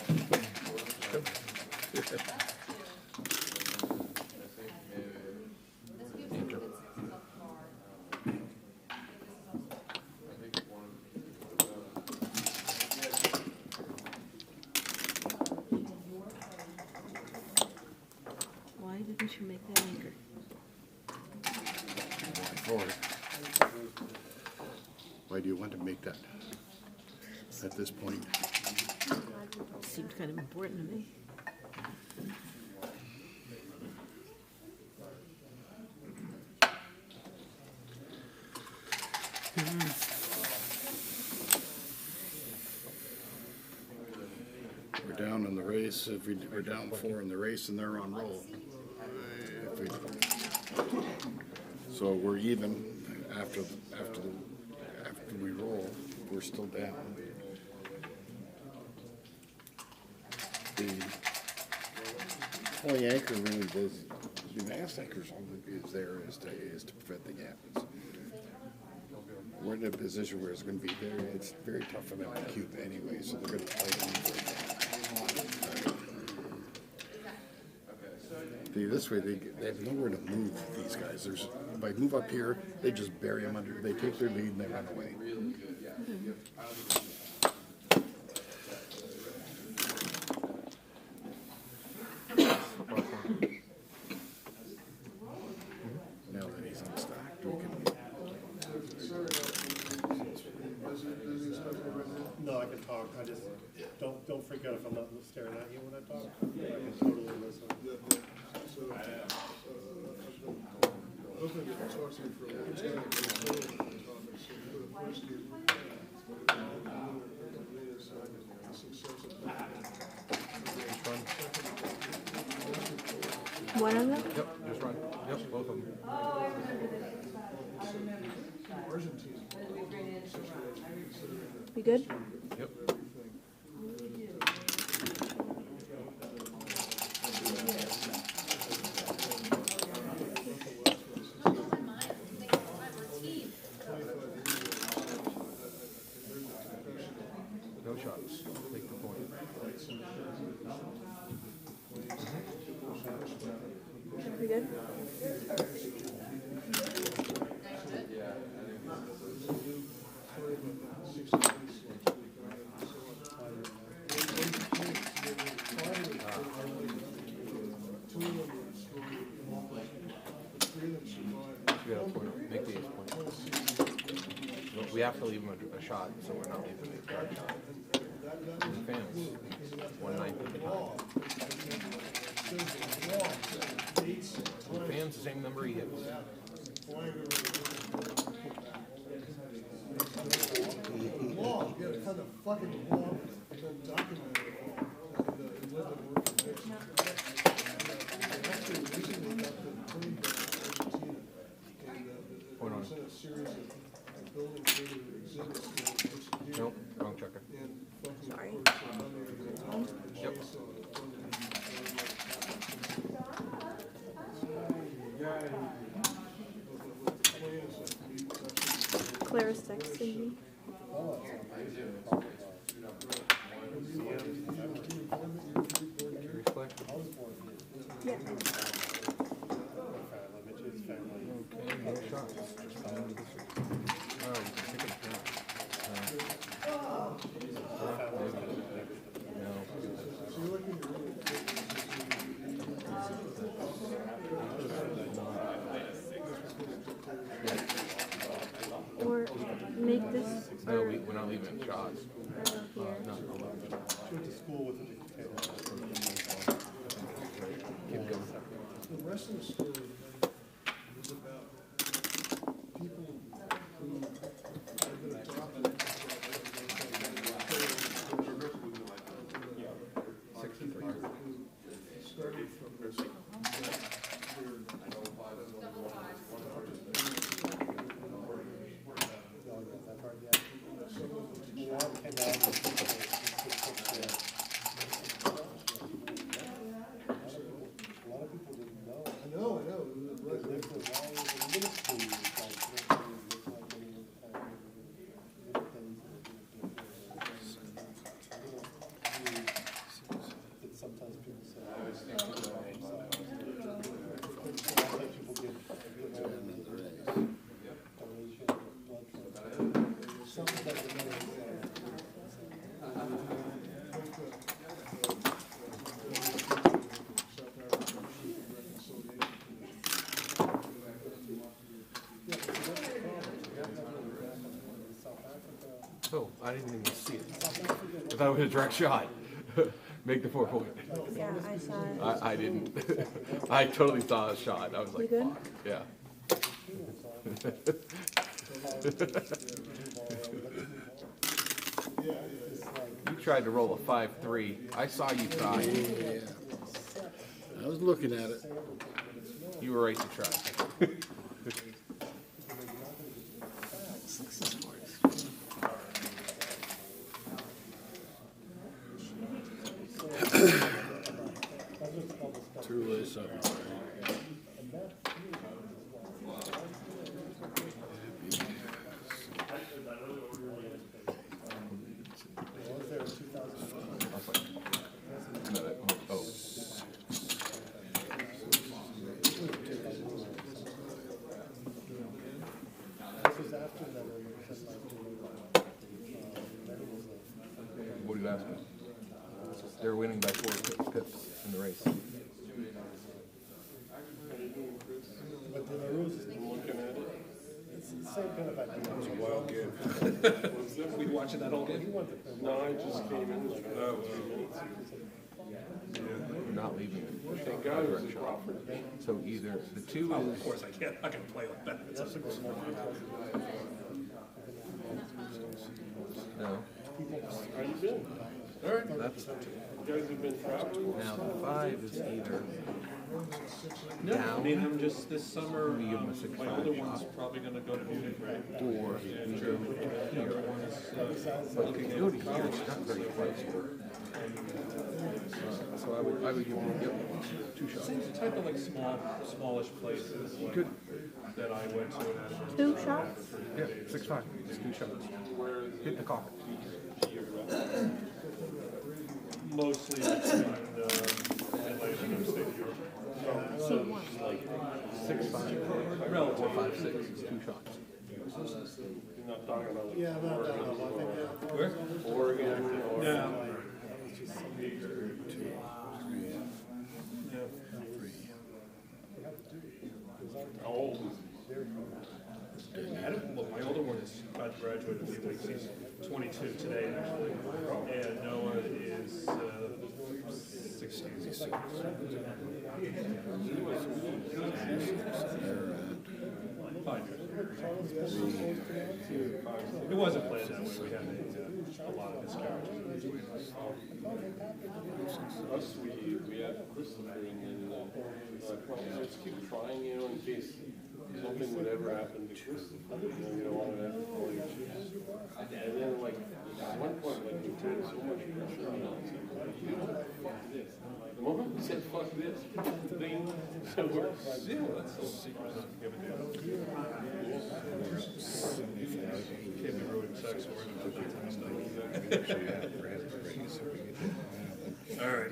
Why didn't you make that anchor?
Forward. Why do you want to make that at this point?
Seemed kind of important to me.
We're down in the race. If we're down 4 in the race, and they're on roll. So we're even after we roll. We're still down. The only anchor really does. The mass anchor's only is there is to prevent the gap. We're in a position where it's going to be very. It's very tough for them to cube anyway, so they're going to play this way. They have nowhere to move these guys. There's if I move up here, they just bury them under. They take their lead and they run away. Now that he's unstacked, we can.
No, I can talk. I just don't freak out if I'm not staring at you when I talk. I can totally listen.
I was going to talk to you for a long time.
"One of them."
Yep, just run. Yep, both of them.
You good?
Yep. No shots. Take the point.
You good?
We got a point. Make the ace point. We have to leave them a shot, so we're not leaving the card shot. And the fans, 1/9 of the time. The fans, the same number he hits.
Law, you gotta kind of fucking law and then document it all. And let them work the fix. Actually, recently got the claim back in Argentina. And it was in a series of building created exhibits. that
Nope, wrong checker.
And fucking
Sorry.
Yep.
Claire's texting me. Yeah.
Okay, no shots. Oh, we can take a shot.
Or make this
No, we're not leaving shots.
Or here.
No, hold on.
She went to school with a potato.
Keep going.
The rest of the story was about people who have been adopted.
63.
Started from I know.
Sometimes people say, people get
Oh, I didn't even see it. I thought it was a direct shot. Make the 4 point.
Yeah, I saw it.
I didn't. I totally saw a shot. I was like,
You good?
fuck. Yeah. You tried to roll a 5-3. I saw you try.
Yeah. I was looking at it.
You were right to try.
True is something.
Oh. What are you asking? They're winning by 4 pips in the race.
But the rules is it's the same kind of idea. It was a wild game.
We watching that whole game?
No, I just came in like
Oh,
We're not leaving.
thank God it was a Crawford.
So either the 2
of
is
course I can't. I can play like that. It's
no.
How you been?
That's
You guys have been traveling?
now the 5 is either
No, I
down
mean, I'm just this summer.
We give 'em a 6-5
My older
shot.
one's probably going to go to Munich, right?
or we go to here. But if you go to here, it's not very close. So I would give him 2 shots.
Same type of like smallish places like,
Good.
that I went to. And
2 shots?
Yeah, 6-5. It's 2 shots. Hit the coffin.
mostly between Atlanta and upstate New York.
So one.
Like 6-5.
Relative.
5-6 is 2 shots.
You're not talking about like
Yeah, no.
Where?
Oregon or
No.
how old is
Well, my older one is about to graduate in 2 weeks. He's 22 today, actually. And Noah is 16. It wasn't planned that way. We had a lot of miscarriages in between us.
us? We had Chris and just keep trying, you know, in case something would ever happen to Christopher. You know, you don't want to have to call your chiefs. And then, like, at one point, like, we put so much pressure on us. Like, you know, fuck this. The moment we said fuck this, they said we're still. That's so secret.
Can't be ruined sex or all right.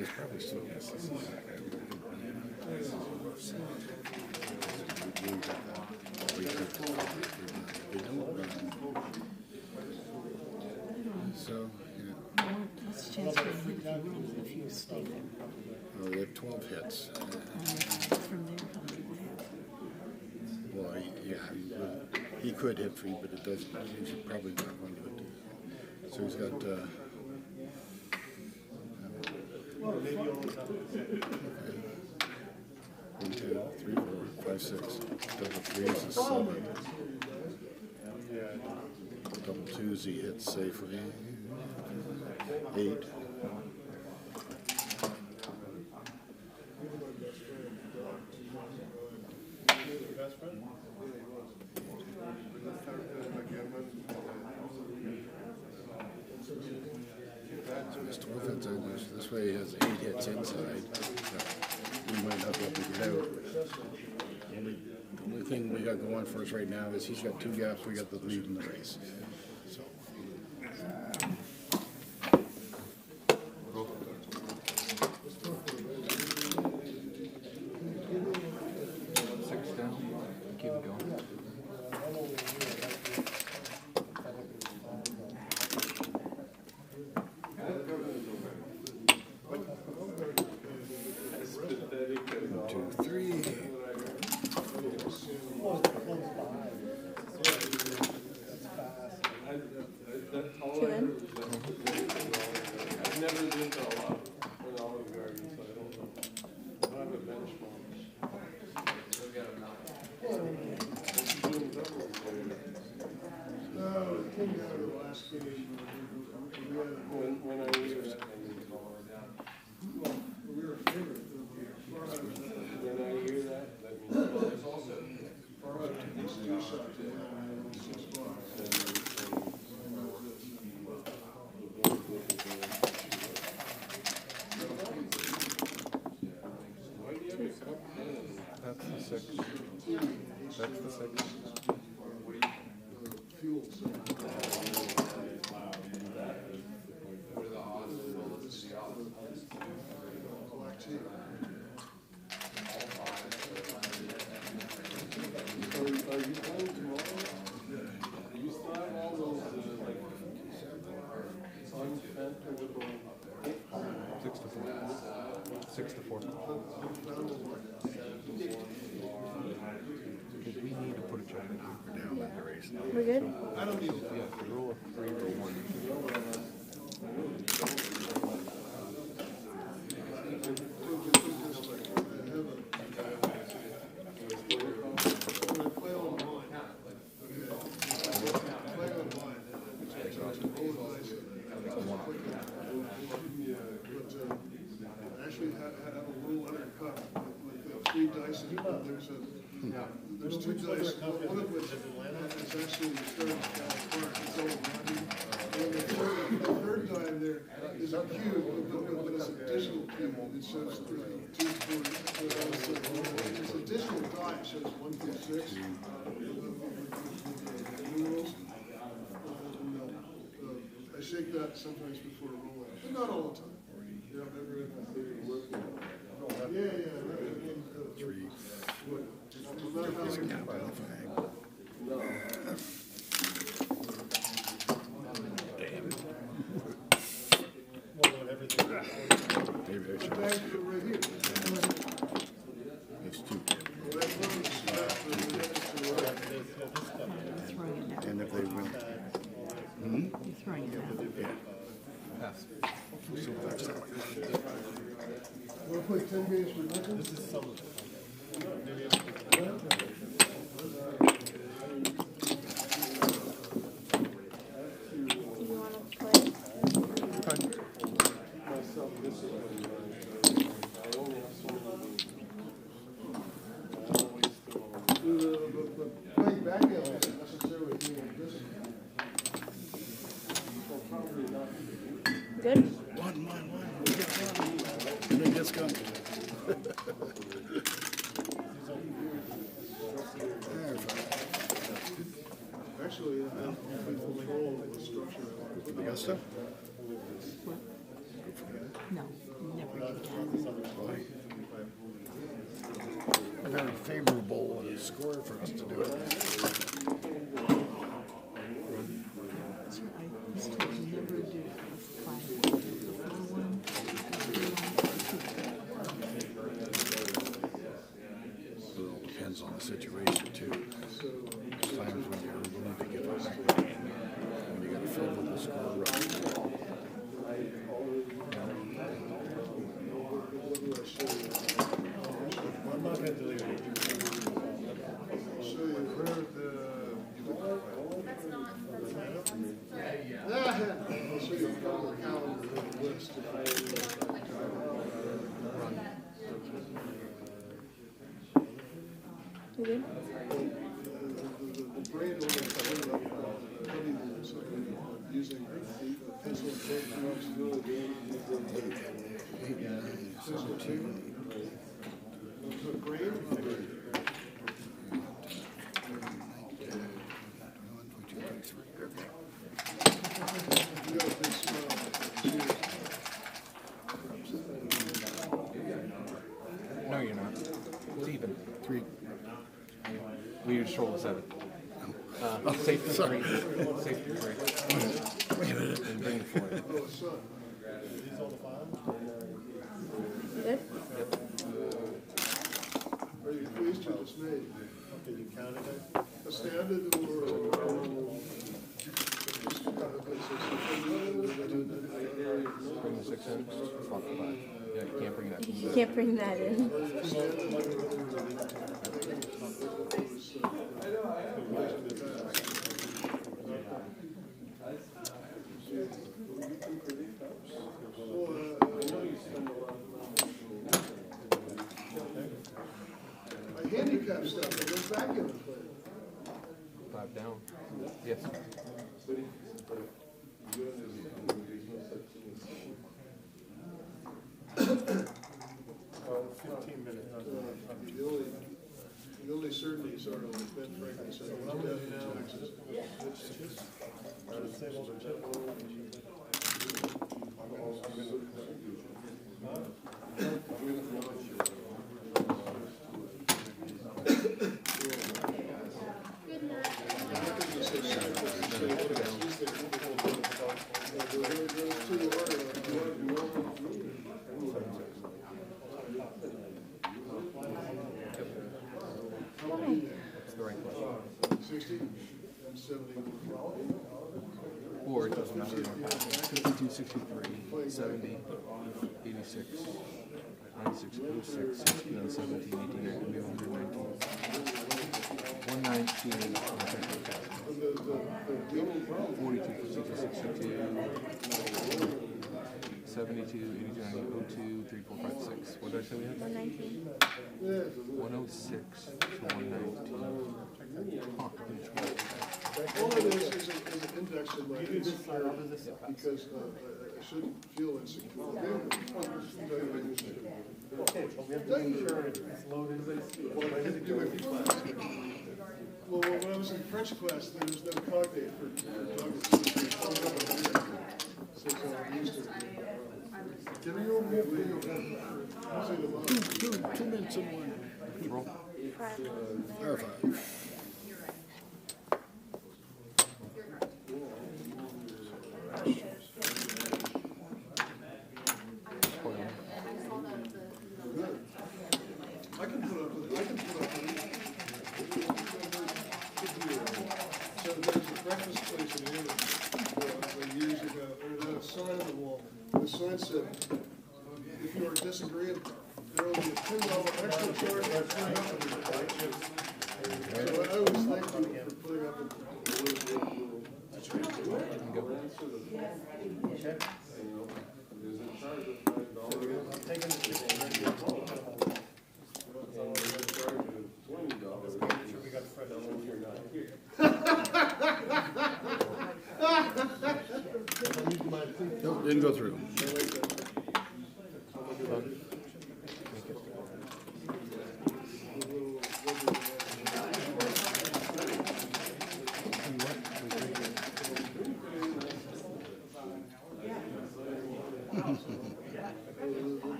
So,
What's the chance for you if you run if you stay there?
well, we have 12 hits.
From there, how many do you have?
Well, yeah, He could hit free, but it doesn't. He's probably not going to do it. So he's got.
Well, maybe all the time.
1, 2, 3, 4, 5, 6. Double threes is 7. Double twos he hits safely. 8.
Best friend?
So his 12 hits in. This way he has 8 hits inside. We might not be able to get out. The only thing we got going for us right now is he's got 2 gaps. We got the lead in the race. So.
I've never been to a lot in Olive Garden, so I don't know. I don't have a benchmark. When I hear that, when I hear that, that
That's the 6. That's the 6.
Are you playing tomorrow? Do you still have all those like unfantable
6 to 4. 6 to 4. Because we need to put a check in.
We're down in the race now.
We're good?
I don't need it.
Yeah, the rule of 3 or 1.
Actually have a little undercut with 3 dice. There's 2 dice. One of which is actually starting to fall apart. It's all rounding. And the third time there is a cube with this additional cube. It shows 2, 4. This additional die shows 1 through 6. Numerals. I shake that sometimes before rolling, but not all the time. Yeah.
3. Maybe I should. It's 2. And if they win.
You're throwing it down.
Yeah.
Pass.
So that's how
Want to play 10 games for nothing? This is some. Playing backgammon isn't necessarily being disciplined.
Good?
1. We get 1. And then gets gone.
Actually, I control the structure.
The gusto?
No, never did that.
A very favorable score for us to do it.
I used to never do 5.
It all depends on the situation too. There's times when you're
I'll show you a calendar list.
You good?
The brain only coming up using pencil and paper. The brain?
No, you're not. It's even.
3.
We just rolled a 7. Safety 3. Safety 3.
Wait a minute.
And bring it forward.
Good?
Are you pleased or dismayed?
Did you count it?
A standard or?
Bring the 6 in. Fuck 5. Yeah, you can't bring that.
You can't bring that in.
Handicap stuff that goes back in the play.
5 down. Yes.
15 minutes.
The only certainties are with Ben Franklin said, well, death and taxes.
That's the right question.
60 and 70.
Or it doesn't matter. 52, 63, 70, 86, 96, 06, 16, 17, 18, 19, 119, 119, 42, 52, 62, 72, 82, 02, 3, 4, 5, 6. What did I say we had?
119.
106 to 119. Huh.
All it is an index in my insecurity because I shouldn't feel insecure. Well, when I was in French class, there was no cognate for Douglas. So I'm used to it. Give me your video.
2 minutes and 1.
Roll.
5.
Or 5.
I can put up with it. So there's a breakfast place in England years ago, and it had a sign on the wall. The sign said, if you are disagreeing, there will be a $10 extra charge for putting up with it. So I always thank you for putting up with it.
Nope, didn't go through.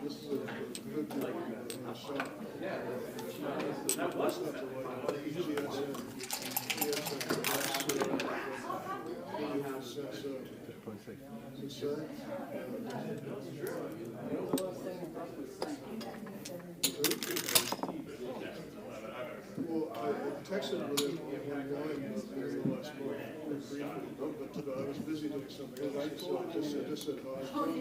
This is a good shot. That was the Well, I texted with him online during the last month, but I was busy doing something else, so I just said, oh, I told him.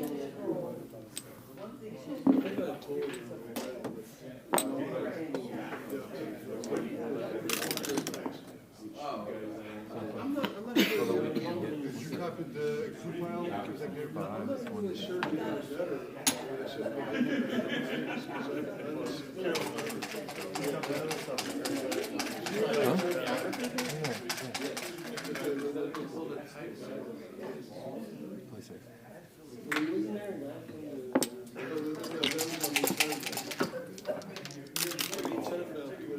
So that we can get
Well, because I gave the shirt to better. I said,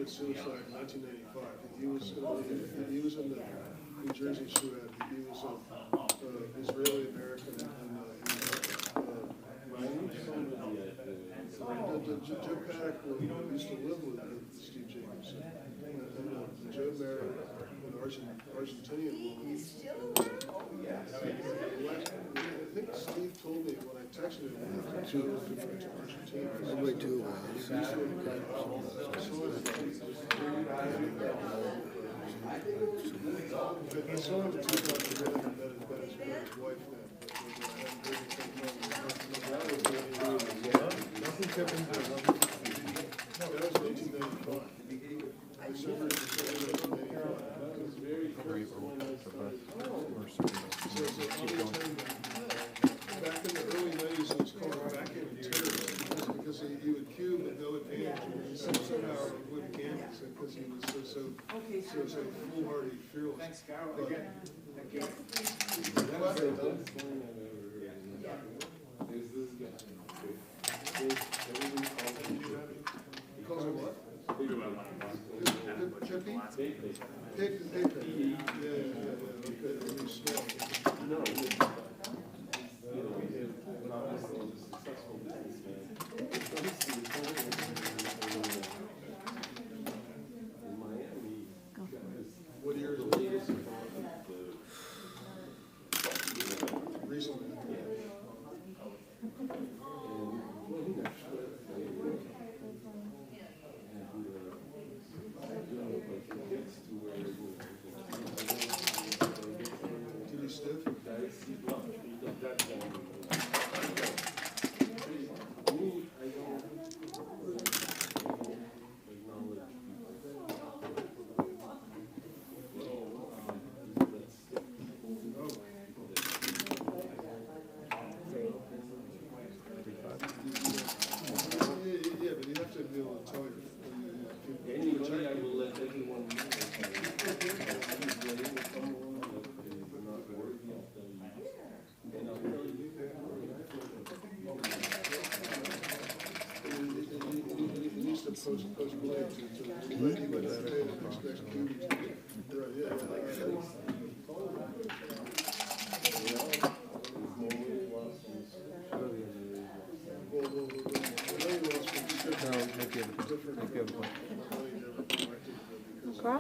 suicide in 1995. He was in the New Jersey shootout. He was Israeli American, and Joe Paddock used to live with Steve Jacobson, and Joe married an Argentinian woman. I think Steve told me when I texted him to Argentina.
Probably too.
I saw him in 2000 and met his wife then. Nothing kept him there. That was 1995. December 1995. Back in the early 90s, it was called backhand terror because he would cue with no advantage. Somehow he wouldn't games because he was so foolhardy, fearless. He calls him what? Chippy? Pig. Yeah. Okay. He's small. No. What year is it? Recently. Did he stiff?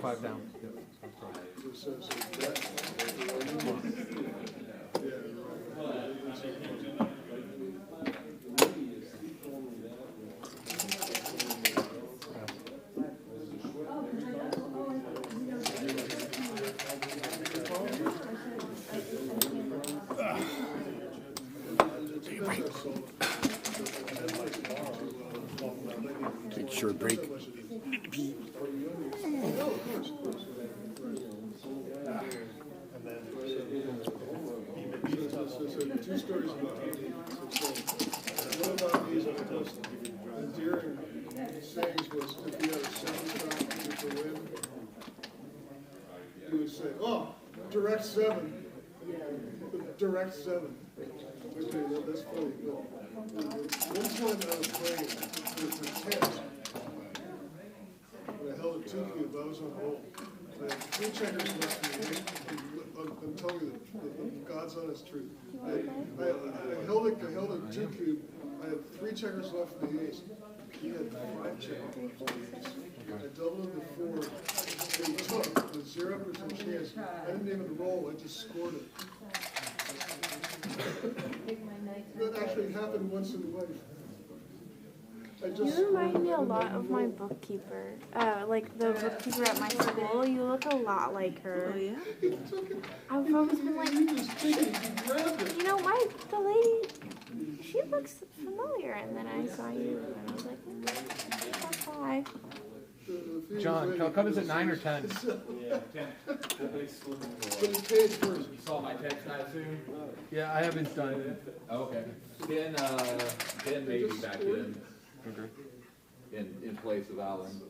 Five down.
Take a short break.
Two stories about me. One about me is that the most endearing sayings was if he had a 7 to win, he would say, "Oh, direct 7, direct 7." Okay, that's funny. But one time I was playing for 10, and I held a 2 cube. I was on roll. I had 3 checkers left in the game. I'm telling you the God's honest truth. I held a 2 cube. I had 3 checkers left in the ace. He had 5 checkers. I doubled him to 4. He took with 0% chance. I didn't even roll. I just scored it. That actually happened once in life.
You remind me a lot of my bookkeeper. Like the bookkeeper at my school. You look a lot like her.
Oh yeah?
I've always been like, you know, the lady, she looks familiar. And then I saw you, and I was like, that's why.
John, cut us at 9 or 10.
Yeah, 10.
But he paid first.
You saw my text, I assume?
Yeah, I haven't done it.
Oh, okay. 10 maybe back then,
Okay.
in place of Alan.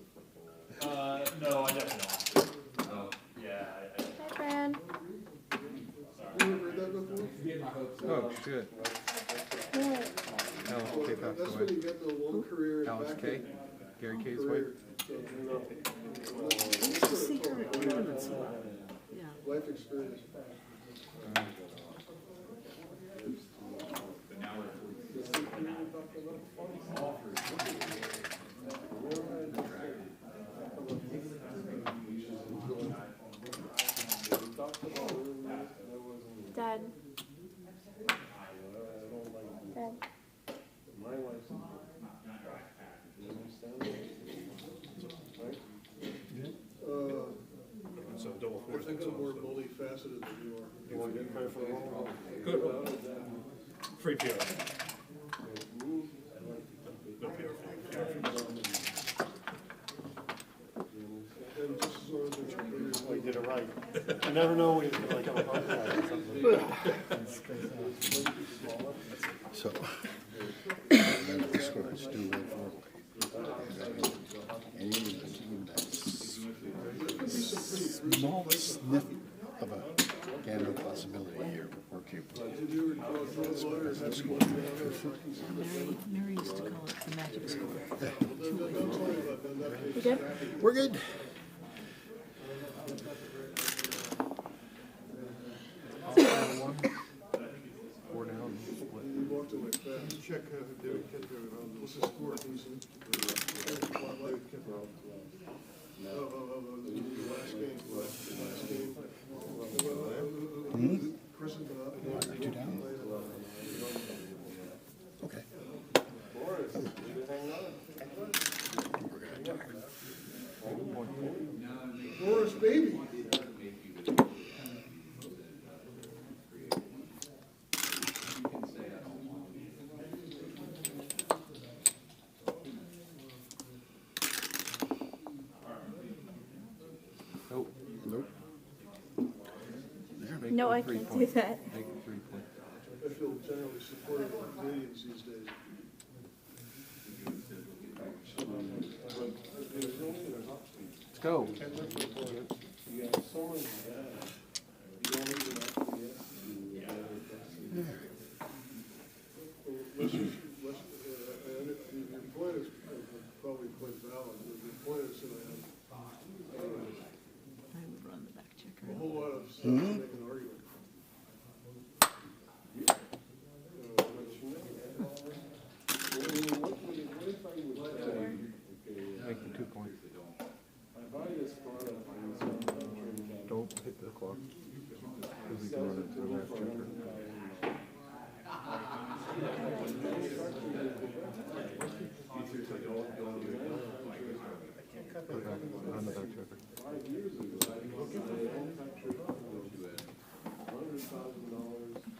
No, I definitely don't.
Oh,
Yeah,
Hi, Fran.
You ever heard that before?
getting my hopes up.
Oh, shit.
What?
Alex
Well,
K passed
that's
away.
when you get the long career.
Alex
back
K?
in
Gary K's wife?
career. So,
What's the secret ornaments about? Yeah.
life experience.
But now we're at 40.
Dad. Dad.
My wife's. You understand? Right?
So double
I
fours.
think I'm more multifaceted than you are.
You want to get credit for the wrong?
Good. Free PR. No PR for you.
And just as long as it's your
We did it right. You never know when you're gonna like have a heart attack or something.
So, this one is too late for and even that small sniff of a gander possibility here, we're capable.
Mary used to call it the magic score.
You good?
We're good.
Four down.
You walked away fast. Check David Kidder. What's the score? Last game. Last game. Chris has been up.
Are you down? Okay. We're gonna talk.
Boris, baby.
Nope.
Nope. There.
No, I can't do that.
Make it 3 points.
I feel generally supportive of Canadians these days.
Let's go.
You got so much data. You don't even have to guess.
Let's just, and your point is probably quite valid. The point is that I
I would run the back checker.
have a whole lot of stuff to make an argument.
Make the 2 points.
My body is part of
Don't hit the clock. Because we can run it to the last checker. On the back checker.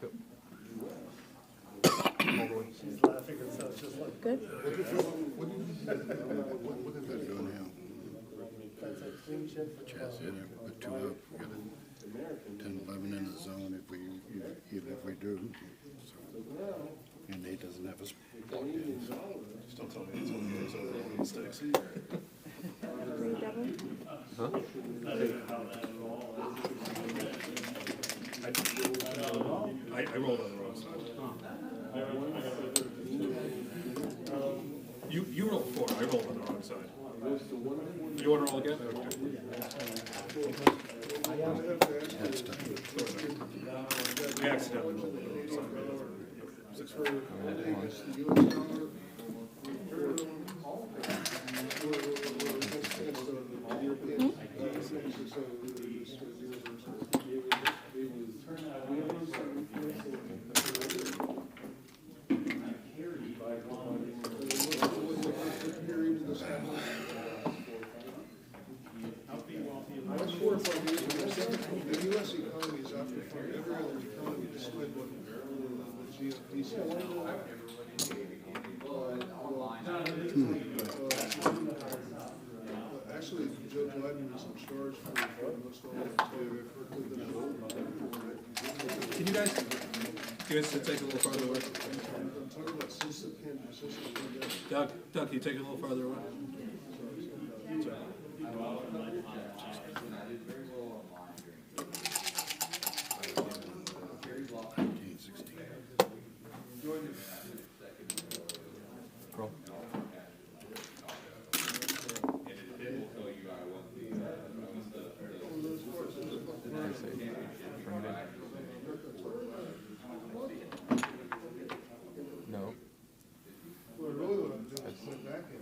Yep. All the way.
She's laughing and sounds just like.
Good?
What did that do now?
That's a clean chip for
Chaz, yeah, put 2 up, we got a 10, 11 in the zone if we, even if we do. So, and Nate doesn't have us plugged in. So.
Just don't tell me it's one of those overall mistakes.
Were you double?
Huh?
I rolled on the wrong side. You rolled 4, I rolled on the wrong side. You want to roll again?
That's tough.
We accidentally rolled on the wrong side. 6
For against the US dollar, the US economy is after every other economy despite what the GFP says. actually, Judge Lyman is in charge for most all of the.
Can you guys take a little farther away?
I'm talking about system, system.
Doug, can you take it a little farther away?
Roll. No.
Well, really what I'm doing is put back in.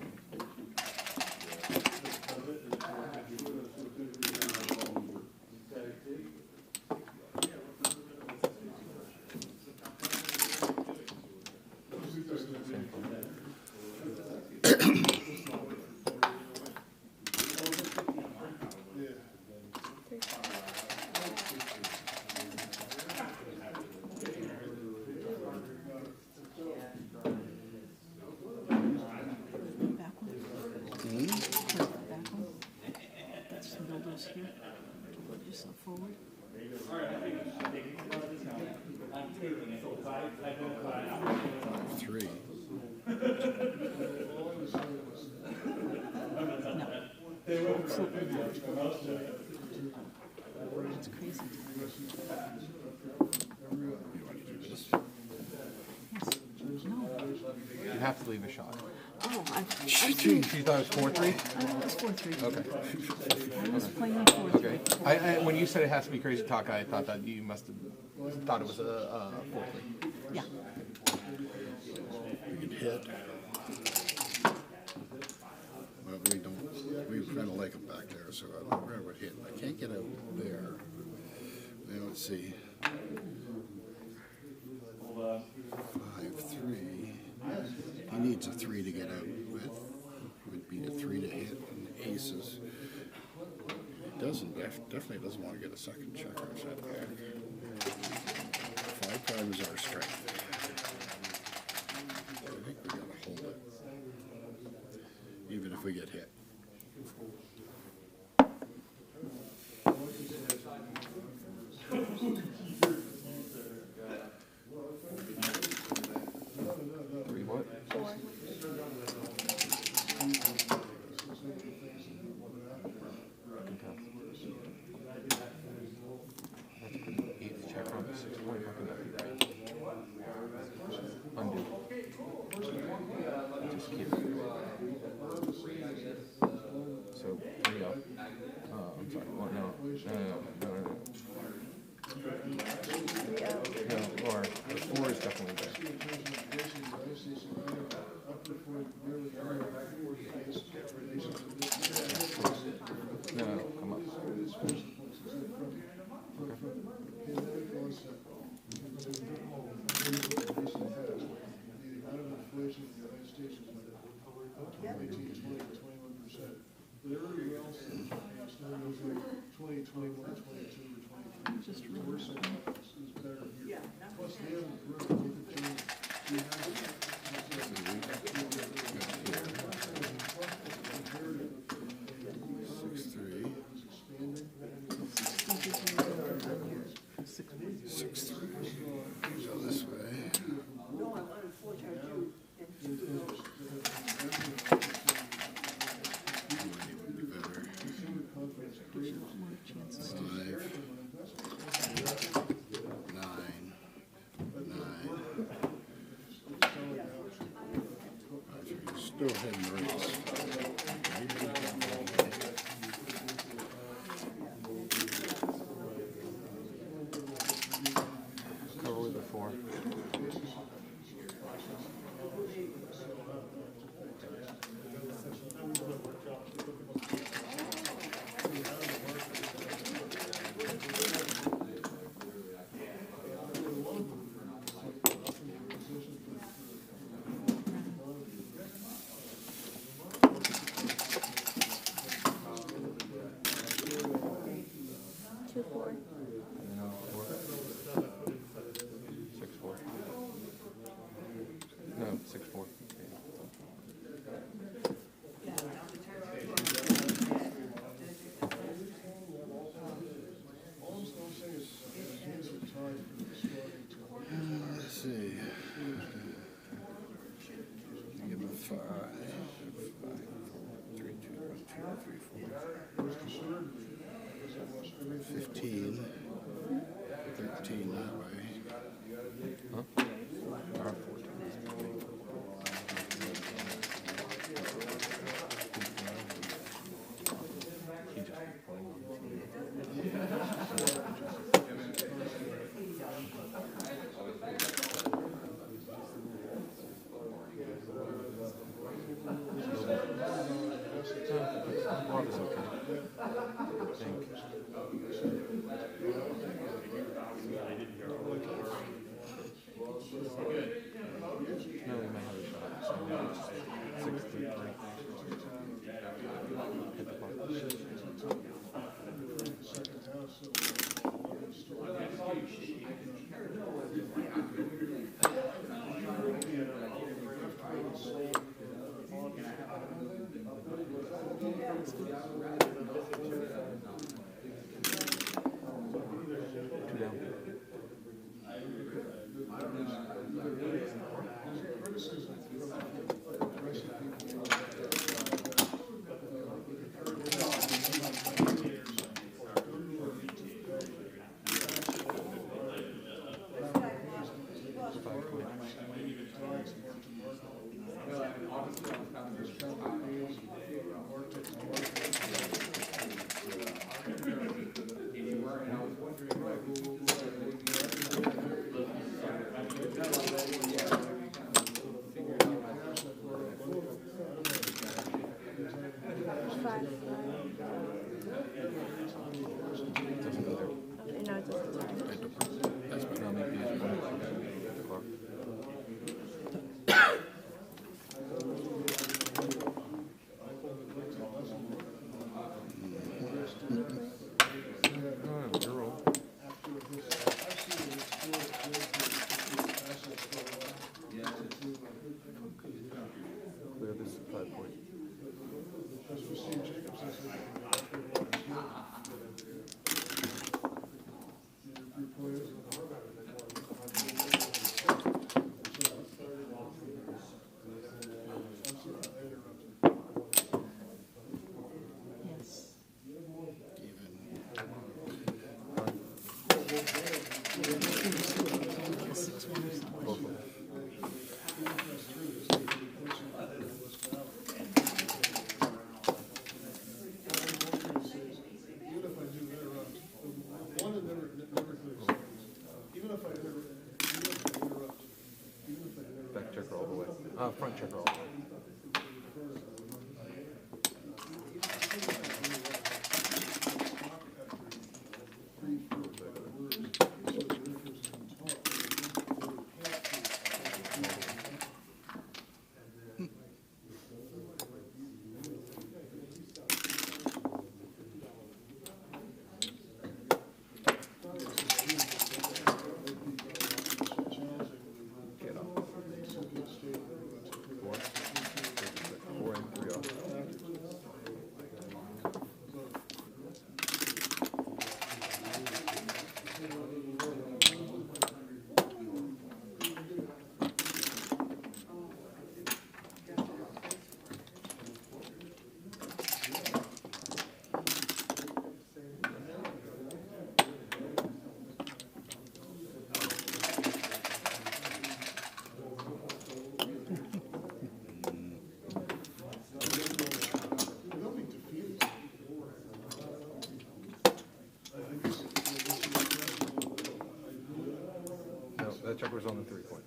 Here, put yourself forward.
3.
It's crazy.
You have to leave a shot.
Oh, I
She thought it was 4-3?
thought it was 4-3.
Okay.
I was playing 4-3.
Okay. When you said it has to be crazy talk, I thought that you must have thought it was a 4-3.
Yeah.
We can hit. Well, we kind of like them back there, so I don't know what hit. I can't get out there. Now let's see. 5-3. He needs a 3 to get out with. Would be a 3 to hit and aces. Definitely doesn't want to get a second checker set back. 5 prime is our strength. I think we gotta hold it, even if we get hit.
What? Eighth check from 6 point. How can that be right? Undo. Just keep it. So, here we go. I'm sorry. Well, no. No, or the 4 is definitely there. No, come on.
Just reverse it.
Plus, they haven't
Go this way. Would be better. 5, 9, 9. Still ahead in the race.
Cover with the 4. No, he might have a shot. So 6-3. Hit the ball. Two down. Clear this 5 point.
Yes.
Back checker all the way. Front checker all the way. Get up. 4 and 3 off. No, that checker was on the 3 point.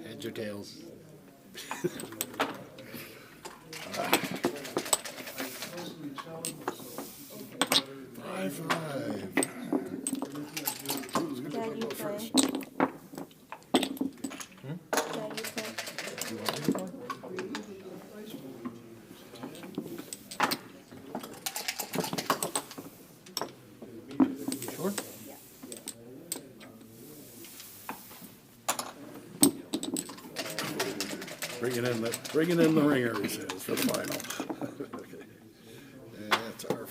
Heads or tails? Five. Who's gonna go first?
Sure?
Bringing in the ringer, he says, for the final. Okay. That's R4.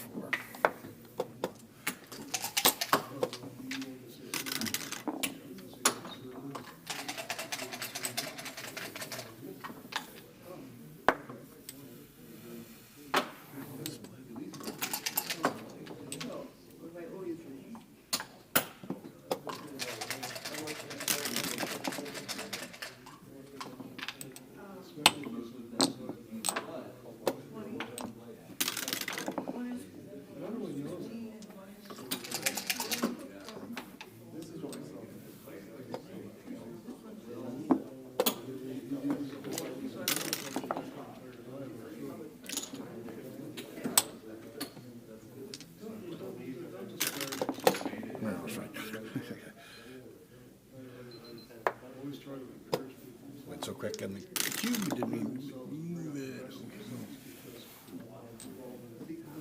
so quick, and the cue didn't even move it.
The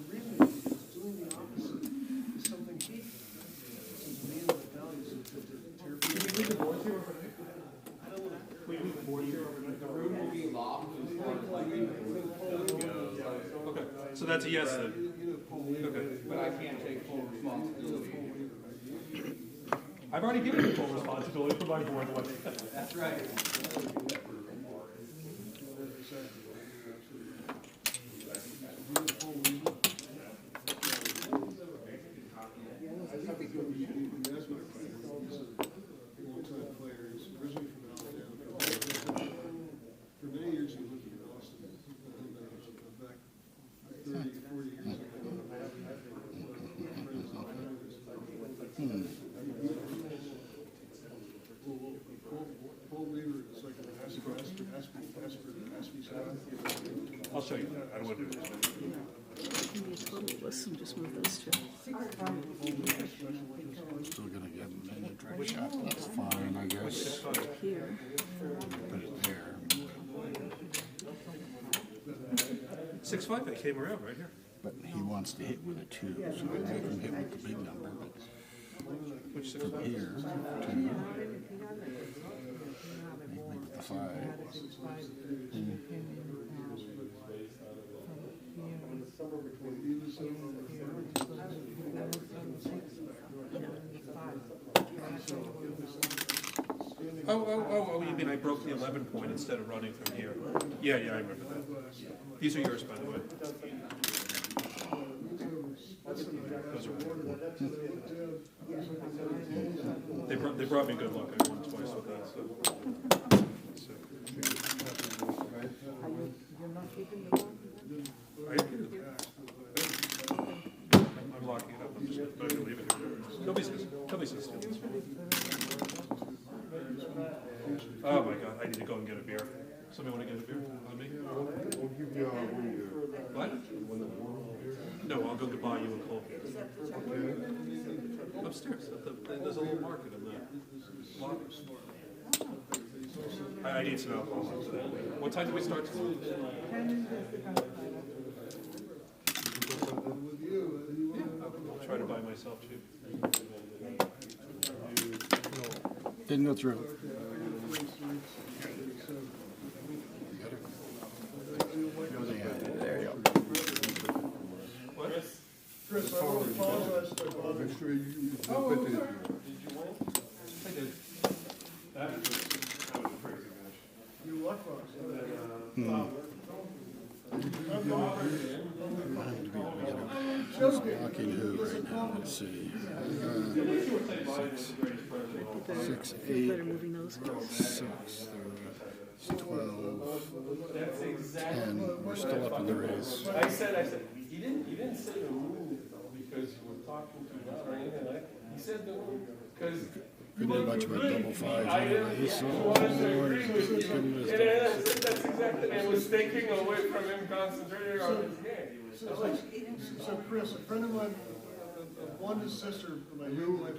reason is doing the opposite is something deep. It's a man that values it to tear people. Can you leave the boards here overnight? I don't know. Can you leave the boards here overnight? The room will be locked.
Okay, so that's a yes then. Okay.
But I can't take full responsibility.
I've already given you full responsibility for my board one.
That's right.
For many years, he lived in Boston. Back 30, 40 years ago. Paul Weaver is like an
I'll show you. I don't want to do this.
Maybe a total list and just move those two.
Still gonna get a direct shot. That's fine, I guess.
Here.
Put it there.
6'5", I came around right here.
But he wants to hit with a 2, so I make him hit with the big number. But
Which
from
6'5"?
here to with the 5.
Oh, you mean I broke the 11 point instead of running through here? Yeah, I remember that. These are yours, by the way. Those are they brought me good luck. I won twice with that. So. I'm locking it up. I'm just not going to leave it here. Nobody says oh my God, I need to go and get a beer. Somebody want to get a beer on me? What? No, I'll go buy you a cold beer. Upstairs. There's a little market in the lobby. I need some alcohol today. What time do we start tomorrow? I'll try to buy myself cheap.
Didn't go through. There you go.
What?
Chris, I want to apologize to my brother.
Make sure you
Did you win? I did. That was a crazy match.
You luck box.
Who's blocking who right now? Let's see. 6, 8,
Better moving those.
6, 12, 10. We're still up in the race.
I said, you didn't say the move because you were talking too loud or anything like that. He said the move because
Couldn't do much about double 5s anyway. So,
that's exactly. I was taking away from him concentrating on his game.
So Chris, a friend of mine wanted his sister, my new wife,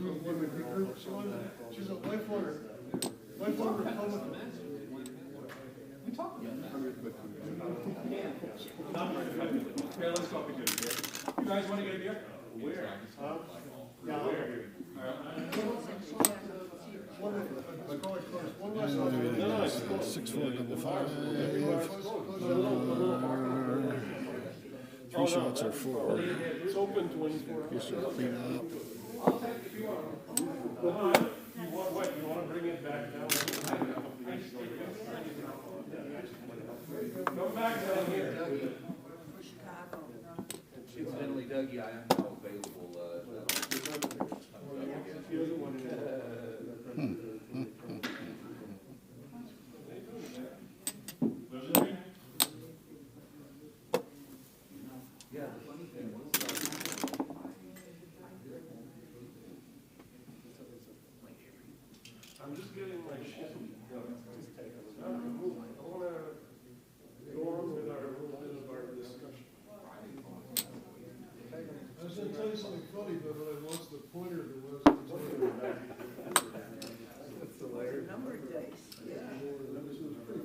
she's a lifelong Republican.
We talked about that. Here, let's go up and get a beer. You guys want to get a beer? Where?
One last
6, 4, double 5. 3 shots are 4.
It's open 24
Just to clean up.
You want what? You want to bring it back down? Come back down here.
Incidentally, Dougie, I am now available. Yeah, the funny thing was,
I'm just getting my shit done. I want to go on with our discussion.
I was going to tell you something funny, but when I lost the pointer, there was
Numbered dice.
it was pretty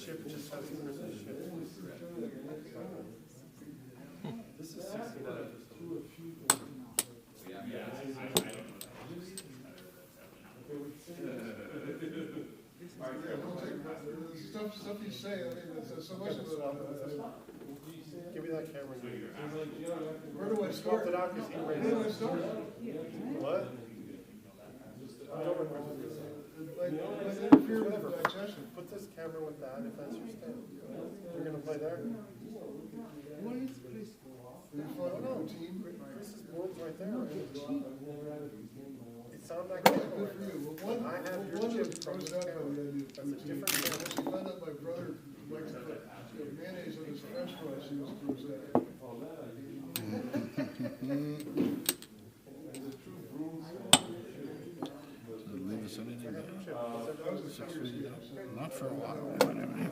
chip just has the prison chip. This is 69.
Stuff you say, I mean, there's so much of it.
Give me that camera.
Where do I start?
Where do I start? What? Like interfere with digestion. Put this camera with that if that's your stand. You're gonna play there?
What is Chris?
I don't know. Chris's board's right there. It's on that camera.
Good for you. Well,
I have your chip from this camera. That's a different camera.
I found out my brother likes to put mayonnaise on his French fries. He was Cruzette.
Leave us anything but 6 feet. Not for a while. Whatever.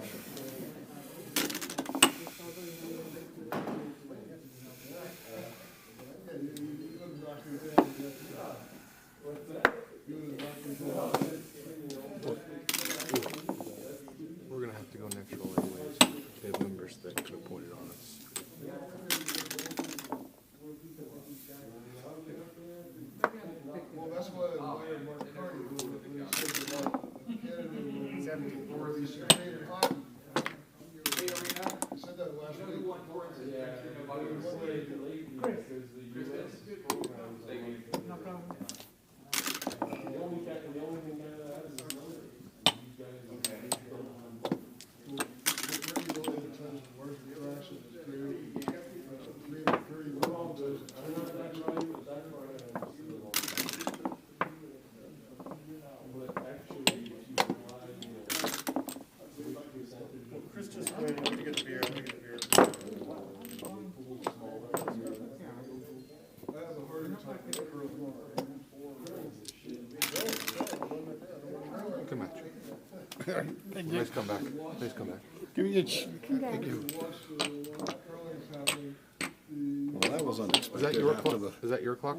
We're gonna have to go next roll anyways. They have members that could have pointed on us.
Well, that's why I admire Mark Carney, who said that Canada or these Canadian hockey. He said that last week.
Chris just went. Let me get the beer.
I have a heart attack for a long.
Good match. Nice comeback. Nice comeback.
Give me a thank you. Well, that was unexpected.
Is that your
after
clock? Is that your clock?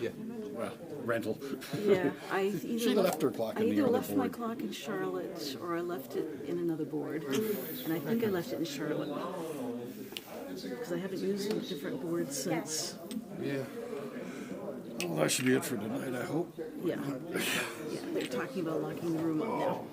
Yeah.
Well, rental.
Yeah, I
She
either
left her clock
I
in the
either
other
left my
board.
clock in Charlotte or I left it in another board, and I think I left it in Charlotte because I haven't used a different board since.
Yeah.
Well, that should be it for tonight, I hope.
Yeah, yeah. They're talking about locking the room up now.